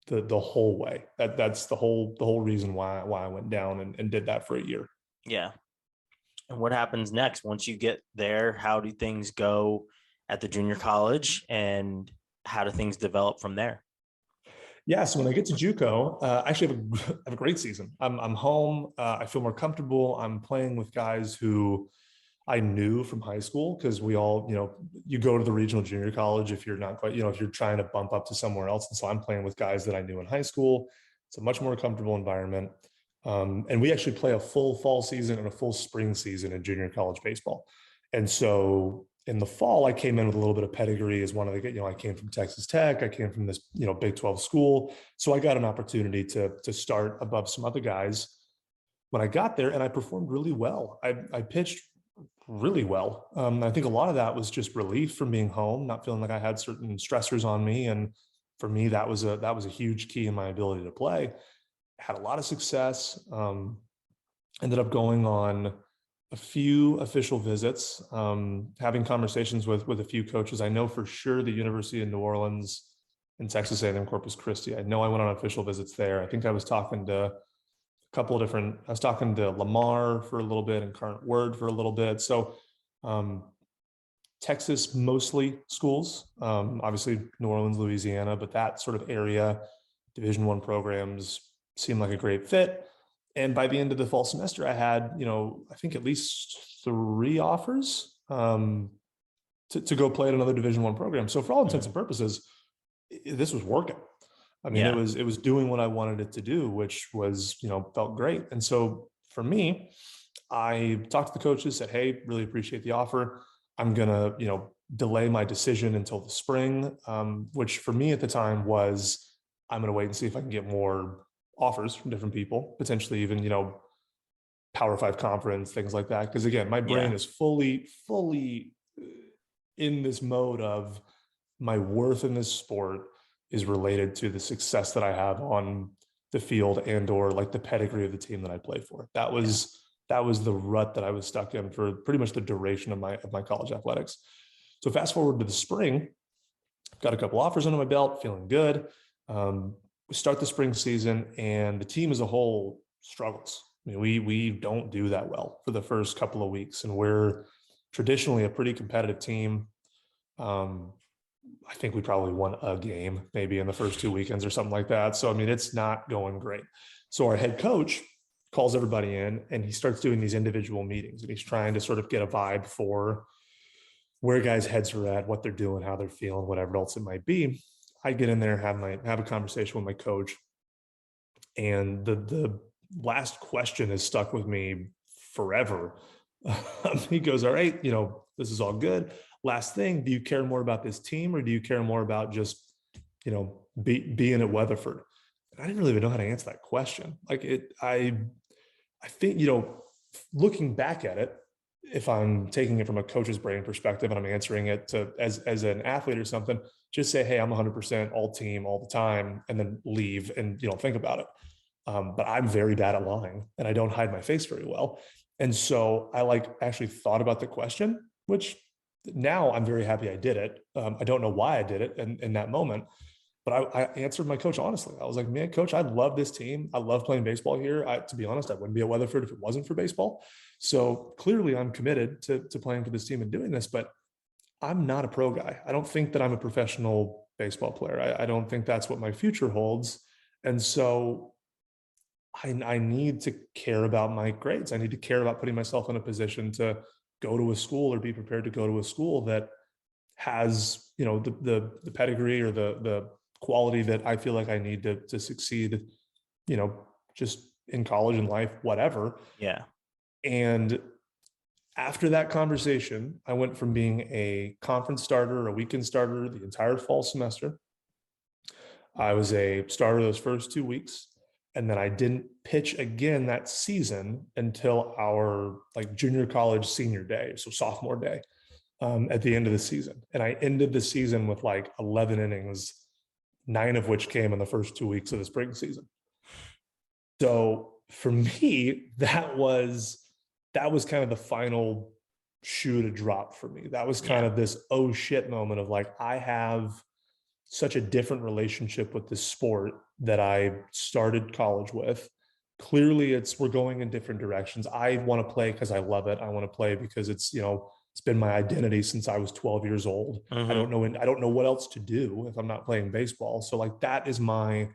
the whole way. That's the whole reason why I went down and did that for a year. Yeah. And what happens next once you get there? How do things go at the junior college, and how do things develop from there? Yeah, so when I get to JUCO, I actually have a great season. I'm home. I feel more comfortable. I'm playing with guys who I knew from high school, because we all, you go to the regional junior college if you're not quite, if you're trying to bump up to somewhere else. And so I'm playing with guys that I knew in high school. It's a much more comfortable environment. And we actually play a full fall season and a full spring season in junior college baseball. And so in the fall, I came in with a little bit of pedigree as one of the, I came from Texas Tech. I came from this, Big 12 school. So I got an opportunity to start above some other guys when I got there, and I performed really well. I pitched really well. I think a lot of that was just relief from being home, not feeling like I had certain stressors on me. And for me, that was a huge key in my ability to play. Had a lot of success. Ended up going on a few official visits, having conversations with a few coaches. I know for sure the University of New Orleans and Texas A&M Corpus Christi. I know I went on official visits there. I think I was talking to I was talking to Lamar for a little bit and Current Word for a little bit. So um, Texas mostly schools, obviously New Orleans, Louisiana, but that sort of area, Division I programs seemed like a great fit. And by the end of the fall semester, I had, I think at least 3 offers to go play at another Division I program. So for all intents and purposes, this was working. I mean, Yeah. it was doing what I wanted it to do, which was, felt great. And so for me, I talked to the coaches, said, "Hey, really appreciate the offer. I'm gonna, delay my decision until the spring," which for me at the time was, I'm gonna wait and see if I can get more offers from different people, potentially even, Power Five conference, things like that. Because again, my brain Yeah. is fully in this mode of my worth in this sport is related to the success that I have on the field and or like the pedigree of the team that I play for. Yeah. That was the rut that I was stuck in for pretty much the duration of my college athletics. So fast forward to the spring, got a couple offers under my belt, feeling good. We start the spring season, and the team as a whole struggles. I mean, we don't do that well for the first couple of weeks, and we're traditionally a pretty competitive team. Um, I think we probably won a game maybe in the first 2 weekends or something like that. So, I mean, it's not going great. So our head coach calls everybody in and he starts doing these individual meetings, and he's trying to sort of get a vibe for where guys' heads are at, what they're doing, how they're feeling, whatever else it might be. I get in there, have a conversation with my coach. And the last question has stuck with me forever. He goes, "All right, this is all good. Last thing, do you care more about this team or do you care more about just, being at Weatherford?" And I didn't really even know how to answer that question. I think, looking back at it, if I'm taking it from a coach's brain perspective and I'm answering it to as an athlete or something, just say, "Hey, I'm 100% all team all the time," and then leave and think about it. But I'm very bad at lying and I don't hide my face very well. And so I actually thought about the question, which now I'm very happy I did it. I don't know why I did it in that moment, but I answered my coach honestly. I was like, "Man, coach, I love this team. I love playing baseball here. To be honest, I wouldn't be at Weatherford if it wasn't for baseball. So clearly I'm committed to playing for this team and doing this, but I'm not a pro guy. I don't think that I'm a professional baseball player. I don't think that's what my future holds. And so I need to care about my grades. I need to care about putting myself in a position to go to a school or be prepared to go to a school that has, the pedigree or the quality that I feel like I need to succeed, just in college and life, whatever." Yeah. And after that conversation, I went from being a conference starter, a weekend starter the entire fall semester. I was a starter those first 2 weeks. And then I didn't pitch again that season until our junior college senior day, so sophomore day, at the end of the season. And I ended the season with 11 innings, 9 of which came in the first 2 weeks of the spring season. So for me, that was kind of the final shoe to drop for me. That was kind of this oh shit moment of I have such a different relationship with this sport that I started college with. Clearly we're going in different directions. I want to play because I love it. I want to play because it's been my identity since I was 12 years old. I don't know what else to do if I'm not playing baseball. So that was my,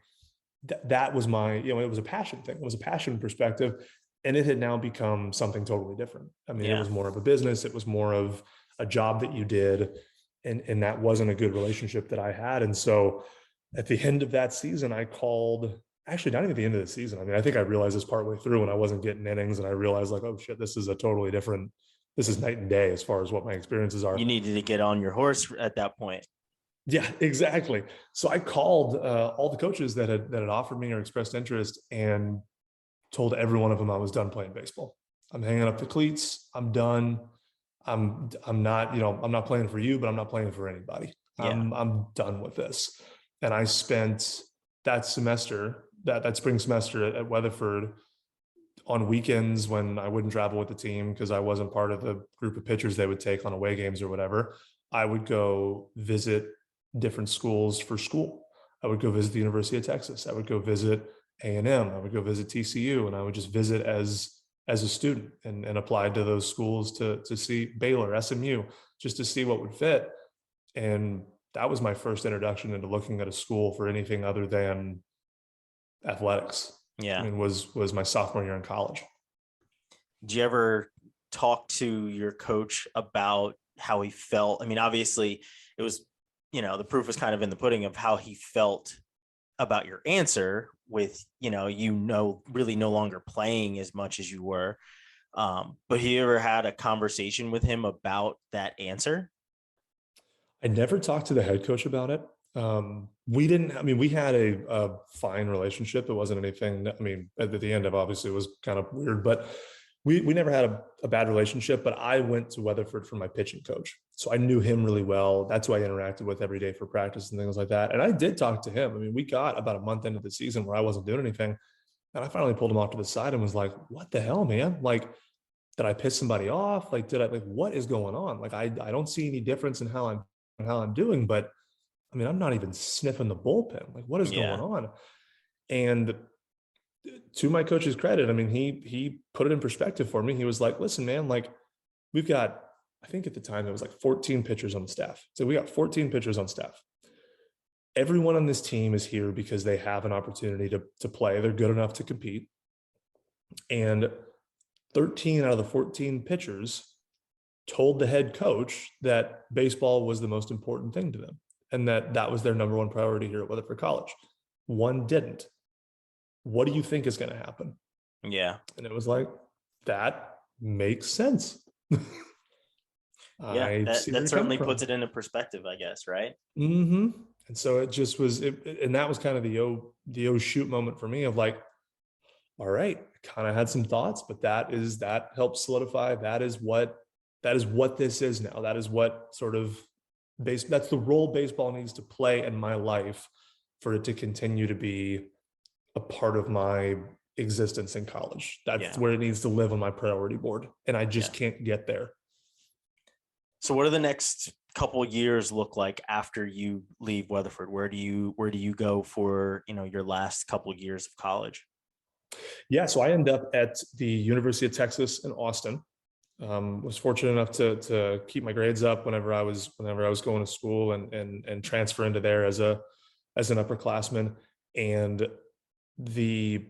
it was a passion thing. It was a passion perspective. And it had now become something totally different. I mean, it was more of a business. It was more of a job that you did. And that wasn't a good relationship that I had. And so at the end of that season, I called, actually not even at the end of the season. I mean, I think I realized this partway through when I wasn't getting innings, and I realized oh shit, this is night and day as far as what my experiences are. You needed to get on your horse at that point. Yeah, exactly. So I called all the coaches that had offered me or expressed interest and told every one of them I was done playing baseball. I'm hanging up the cleats. I'm done. I'm not, I'm not playing for you, but I'm not playing for anybody. Yeah. I'm done with this. And I spent that semester, that spring semester at Weatherford, on weekends when I wouldn't travel with the team because I wasn't part of the group of pitchers they would take on away games or whatever. I would go visit different schools for school. I would go visit the University of Texas. I would go visit A&M. I would go visit TCU, and I would just visit as a student and applied to those schools to see Baylor, SMU, just to see what would fit. And that was my first introduction into looking at a school for anything other than athletics. I Yeah. mean, was my sophomore year in college. Did you ever talk to your coach about how he felt? I mean, obviously it was, the proof was kind of in the pudding of how he felt about your answer with, really no longer playing as much as you were. But he ever had a conversation with him about that answer? I never talked to the head coach about it. We didn't, I mean, we had a fine relationship. It wasn't anything, I mean, at the end of obviously it was kind of weird, but we never had a bad relationship. But I went to Weatherford for my pitching coach. So I knew him really well. That's who I interacted with every day for practice and things like that. And I did talk to him. I mean, we got about a month into the season where I wasn't doing anything. And I finally pulled him off to the side and was like, what the hell, man? Like, did I piss somebody off? Like, what is going on? Like, I don't see any difference in how I'm doing, but I mean, I'm not even sniffing the bullpen. Like, what is going Yeah. on? And to my coach's credit, I mean, he put it in perspective for me. He was like, listen, man, like we've got, I think at the time it was like 14 pitchers on the staff. So we got 14 pitchers on staff. Everyone on this team is here because they have an opportunity to play. They're good enough to compete. And 13 out of the 14 pitchers told the head coach that baseball was the most important thing to them and that was their number one priority here at Weatherford College. One didn't. What do you think is going to happen? Yeah. And it was like, that makes sense. Yeah. I see where That you're certainly coming from. puts it into perspective, I guess. Right. Mm-hmm. And so it just was, and that was kind of the oh shoot moment for me of like, all right, kind of had some thoughts, but that helps solidify. That is what this is now. That is what sort of that's the role baseball needs to play in my life for it to continue to be a part of my existence in college. That's where it needs to live on my priority board. And I just can't get there. So what do the next couple of years look like after you leave Weatherford? Where do you go for, your last couple of years of college? Yeah, so I ended up at the University of Texas in Austin. Was fortunate enough to keep my grades up whenever I was going to school and transfer into there as an upperclassman. And the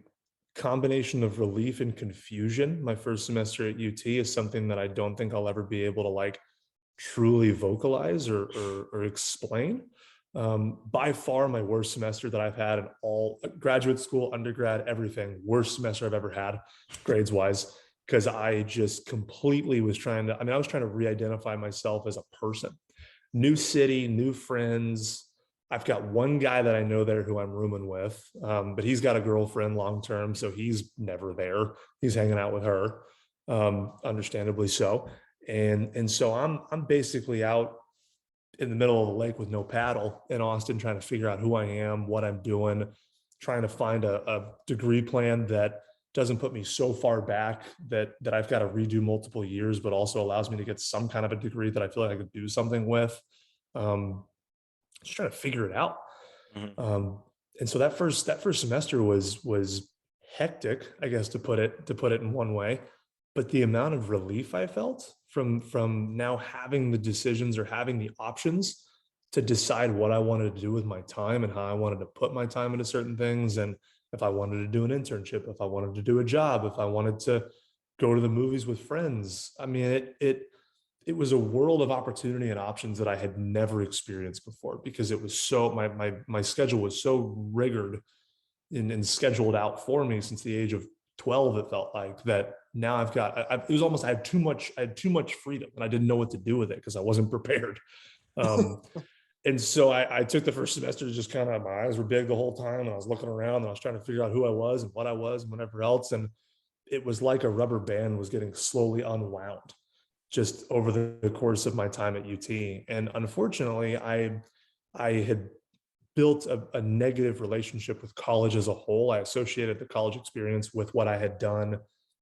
combination of relief and confusion my first semester at UT is something that I don't think I'll ever be able to like truly vocalize or explain. By far my worst semester that I've had in all graduate school, undergrad, everything, worst semester I've ever had grades wise, because I just completely was I was trying to re-identify myself as a person. New city, new friends. I've got one guy that I know there who I'm rooming with, but he's got a girlfriend long-term, so he's never there. He's hanging out with her, understandably so. And so I'm basically out in the middle of the lake with no paddle in Austin, trying to figure out who I am, what I'm doing, trying to find a degree plan that doesn't put me so far back that I've got to redo multiple years, but also allows me to get some kind of a degree that I feel like I could do something with. Just trying to figure it out. Mm-hmm. And so that first semester was hectic, I guess, to put it in one way. But the amount of relief I felt from now having the decisions or having the options to decide what I wanted to do with my time and how I wanted to put my time into certain things. And if I wanted to do an internship, if I wanted to do a job, if I wanted to go to the movies with friends. I mean, it was a world of opportunity and options that I had never experienced before, because it was so, my schedule was so rigored and scheduled out for me since the age of 12. It felt like that now it was almost, I had too much freedom and I didn't know what to do with it because I wasn't prepared. And so I took the first semester to just kind of, my eyes were big the whole time and I was looking around and I was trying to figure out who I was and what I was and whatever else. And it was like a rubber band was getting slowly unwound. just over the course of my time at UT. And unfortunately, I had built a negative relationship with college as a whole. I associated the college experience with what I had done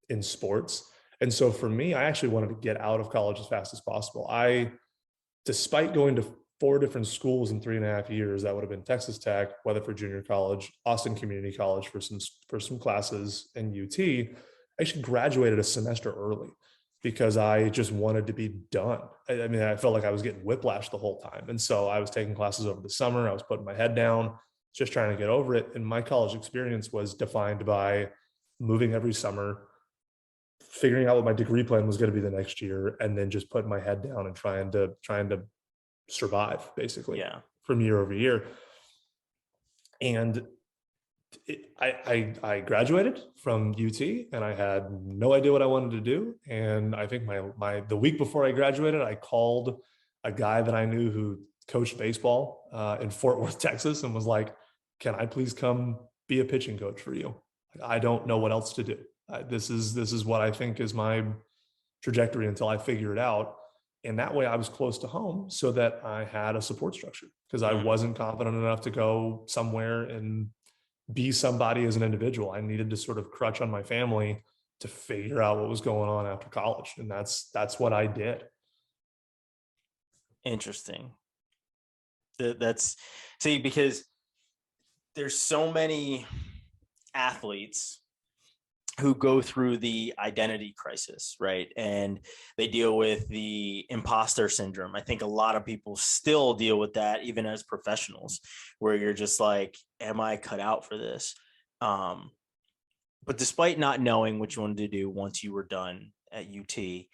in sports. And so for me, I actually wanted to get out of college as fast as possible. Despite going to 4 different schools in 3.5 years, that would have been Texas Tech, Weatherford Junior College, Austin Community College for some classes, and UT, I actually graduated a semester early because I just wanted to be done. I mean, I felt like I was getting whiplash the whole time. And so I was taking classes over the summer. I was putting my head down, just trying to get over it. And my college experience was defined by moving every summer, figuring out what my degree plan was going to be the next year, and then just putting my head down and trying to survive basically Yeah. from year over year. And I graduated from UT and I had no idea what I wanted to do. And I think the week before I graduated, I called a guy that I knew who coached baseball in Fort Worth, Texas, and was like, "Can I please come be a pitching coach for you? I don't know what else to do. This is what I think is my trajectory until I figure it out." And that way I was close to home so that I had a support structure, because I wasn't confident enough to go somewhere and be somebody as an individual. I needed to sort of crutch on my family to figure out what was going on after college. And that's what I did. Interesting. That's see, because there's so many athletes who go through the identity crisis, right? And they deal with the imposter syndrome. I think a lot of people still deal with that, even as professionals, where you're just like, am I cut out for this? But despite not knowing what you wanted to do once you were done at UT,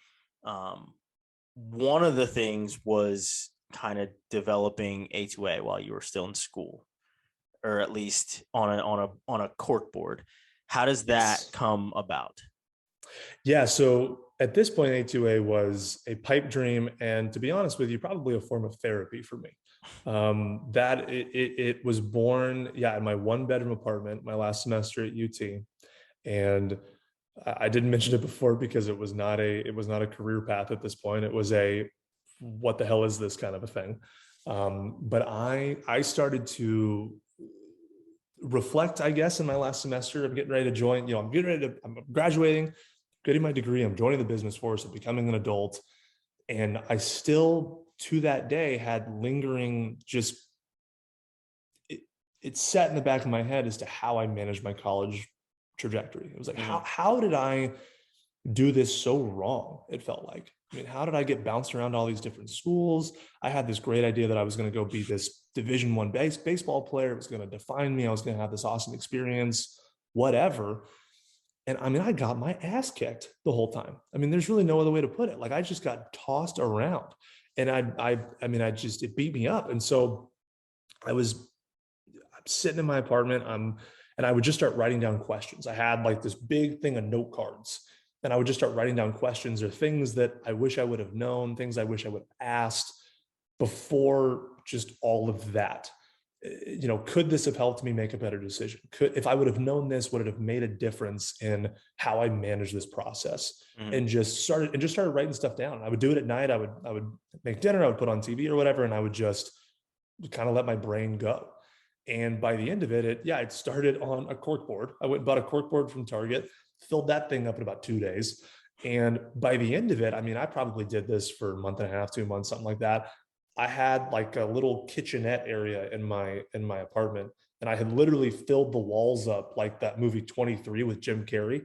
one of the things was kind of developing A2A while you were still in school, or at least on a cork board. How does that come about? Yeah. So at this point, A2A was a pipe dream. And to be honest with you, probably a form of therapy for me. That it was born, yeah, in my 1-bedroom apartment, my last semester at UT. And I didn't mention it before because it was not a career path at this point. It was a, what the hell is this kind of a thing? But I started to reflect, I guess, in my last semester. I'm getting ready to join, I'm graduating, getting my degree, I'm joining the business force, I'm becoming an adult. And I still, to that day, had lingering, just, it sat in the back of my head as to how I managed my college trajectory. It was like, how did I do this so wrong? It felt like, I mean, how did I get bounced around all these different schools? I had this great idea that I was going to go be this Division I baseball player. It was going to define me. I was going to have this awesome experience, whatever. And I mean, I got my ass kicked the whole time. I mean, there's really no other way to put it. Like, I just got tossed around, and it beat me up. And so I'm sitting in my apartment, and I would just start writing down questions. I had like this big thing of note cards, and I would just start writing down questions or things that I wish I would have known, things I wish I would have asked before just all of that. Could this have helped me make a better decision? If I would have known this, would it have made a difference in how I manage this process? And just started writing stuff down. I would do it at night. I would make dinner, I would put on TV or whatever, and I would just kind of let my brain go. And by the end of it, it started on a cork board. I went and bought a cork board from Target, filled that thing up in about 2 days. And by the end of it, I mean, I probably did this for a month and a half, 2 months, something like that. I had like a little kitchenette area in my apartment, and I had literally filled the walls up like that movie 23 with Jim Carrey,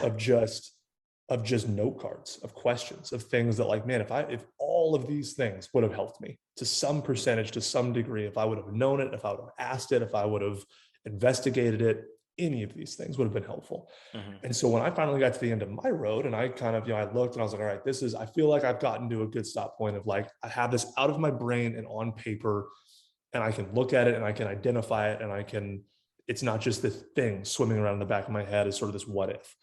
of just note cards, of questions, of things that, like, man, if all of these things would have helped me to some percentage, to some degree, if I would have known it, if I would have asked it, if I would have investigated it, any of these things would have been helpful. And so when I finally got to the end of my road, and I kind of, I looked and I was like, all right, I feel like I've gotten to a good stop point of, like, I have this out of my brain and on paper, and I can look at it and I can identify it, and it's not just this thing swimming around in the back of my head as sort of this what if.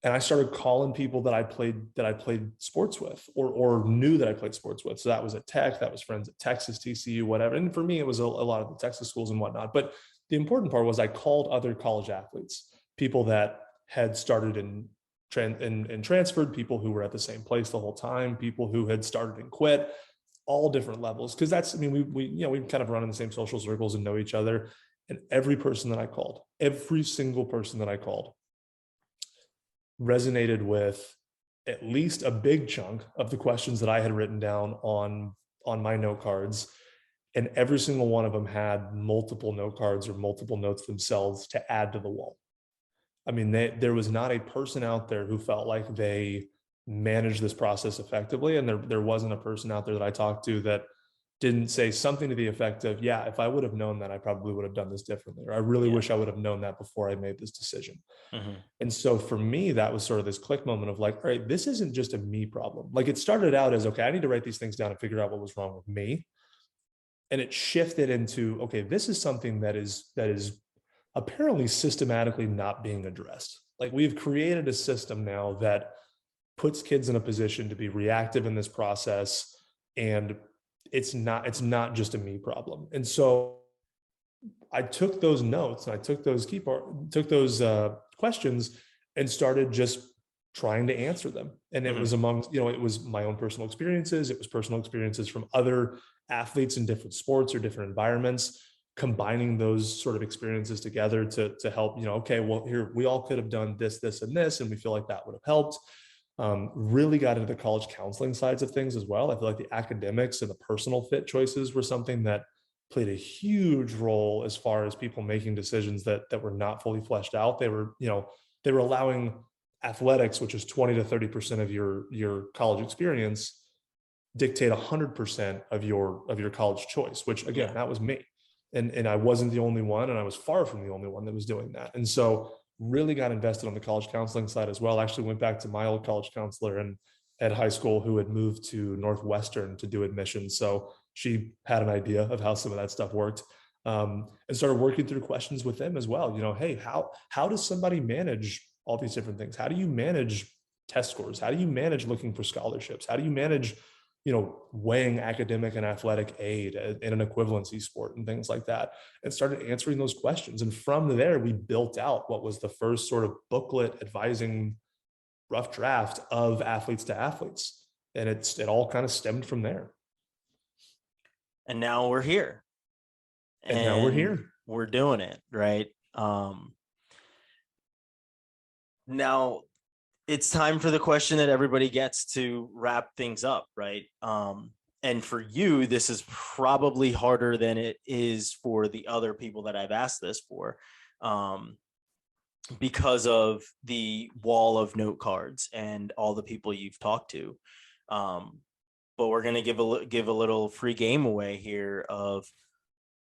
And I started calling people that I played sports with, or knew that I played sports with. So that was at Tech, that was friends at Texas, TCU, whatever. And for me, it was a lot of the Texas schools and whatnot. But the important part was I called other college athletes, people that had started in and transferred, people who were at the same place the whole time, people who had started and quit, all different levels. Cause that's, I mean, we kind of run in the same social circles and know each other. And every single person that I called resonated with at least a big chunk of the questions that I had written down on my note cards. And every single one of them had multiple note cards or multiple notes themselves to add to the wall. I mean, there was not a person out there who felt like they managed this process effectively. And there wasn't a person out there that I talked to that didn't say something to the effect of, yeah, if I would have known that, I probably would have done this differently. Or I really wish I would have known that before I made this decision. Mm-hmm. And so for me, that was sort of this click moment of like, all right, this isn't just a me problem. Like it started out as, okay, I need to write these things down and figure out what was wrong with me. And it shifted into, okay, this is something that is apparently systematically not being addressed. Like we've created a system now that puts kids in a position to be reactive in this process. And it's not just a me problem. And so I took those notes and I took those questions and started just trying to answer them. And it was among, it was my own personal experiences. It was personal experiences from other athletes in different sports or different environments, combining those sort of experiences together to help, okay, well, here, we all could have done this, this, and this, and we feel like that would have helped. Really got into the college counseling sides of things as well. I feel like the academics and the personal fit choices were something that played a huge role as far as people making decisions that were not fully fleshed out. They were allowing athletics, which is 20 to 30% of your college experience, dictate 100% of your college choice, which again, that was me. And I wasn't the only one, and I was far from the only one that was doing that. And so really got invested on the college counseling side as well. I actually went back to my old college counselor at high school who had moved to Northwestern to do admissions. So she had an idea of how some of that stuff worked, and started working through questions with them as well. Hey, how does somebody manage all these different things? How do you manage test scores? How do you manage looking for scholarships? How do you manage weighing academic and athletic aid in an equivalency sport and things like that, and started answering those questions. And from there, we built out what was the first sort of booklet advising rough draft of Athletes to Athletes. And it all kind of stemmed from there. And now we're here. And now we're here. We're doing it, right? Now it's time for the question that everybody gets to wrap things up, right? And for you, this is probably harder than it is for the other people that I've asked this for, because of the wall of note cards and all the people you've talked to. But we're going to give a little free game away here of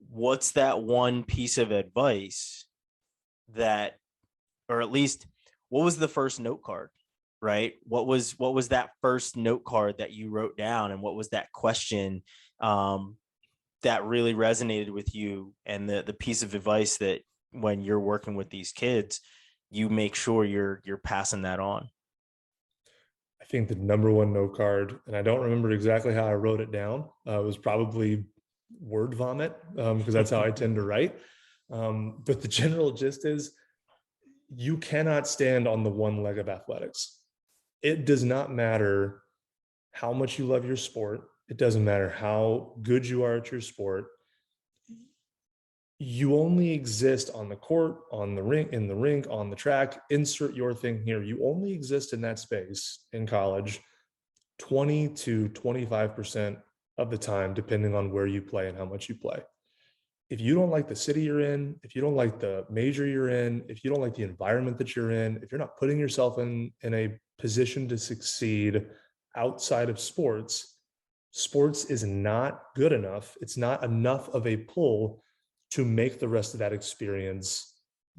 what's that one piece of advice that, or at least, what was the first note card, right? What was that first note card that you wrote down, and what was that question that really resonated with you, and the piece of advice that when you're working with these kids, you make sure you're passing that on? I think the number one note card, and I don't remember exactly how I wrote it down, was probably word vomit, because that's how I tend to write. But the general gist is, you cannot stand on the one leg of athletics. It does not matter how much you love your sport. It doesn't matter how good you are at your sport. You only exist on the court, on the ring, in the rink, on the track. Insert your thing here. You only exist in that space in college 20 to 25% of the time, depending on where you play and how much you play. If you don't like the city you're in, if you don't like the major you're in, if you don't like the environment that you're in, if you're not putting yourself in a position to succeed outside of sports is not good enough. It's not enough of a pull to make the rest of that experience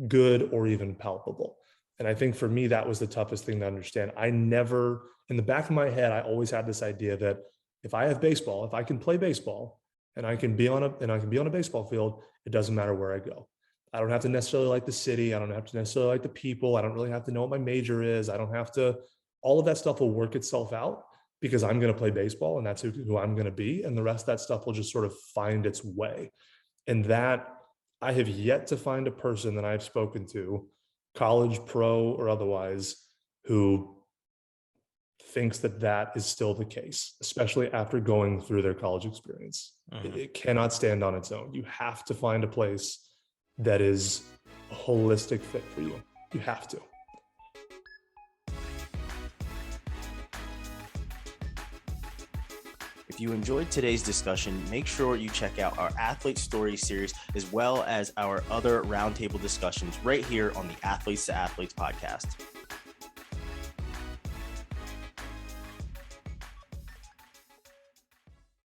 good or even palpable. And I think for me, that was the toughest thing to understand. I never, in the back of my head, I always had this idea that if I have baseball, if I can play baseball, and I can be on a baseball field, it doesn't matter where I go. I don't have to necessarily like the city. I don't have to necessarily like the people. I don't really have to know what my major is. I don't have to, all of that stuff will work itself out because I'm going to play baseball and that's who I'm going to be. And the rest of that stuff will just sort of find its way. And that, I have yet to find a person that I've spoken to, college, pro, or otherwise, who thinks that that is still the case, especially after going through their college experience. It cannot stand on its own. You have to find a place that is a holistic fit for you. You have to. If you enjoyed today's discussion, make sure you check out our Athlete Stories series as well as our other roundtable discussions right here on the Athletes to Athletes podcast.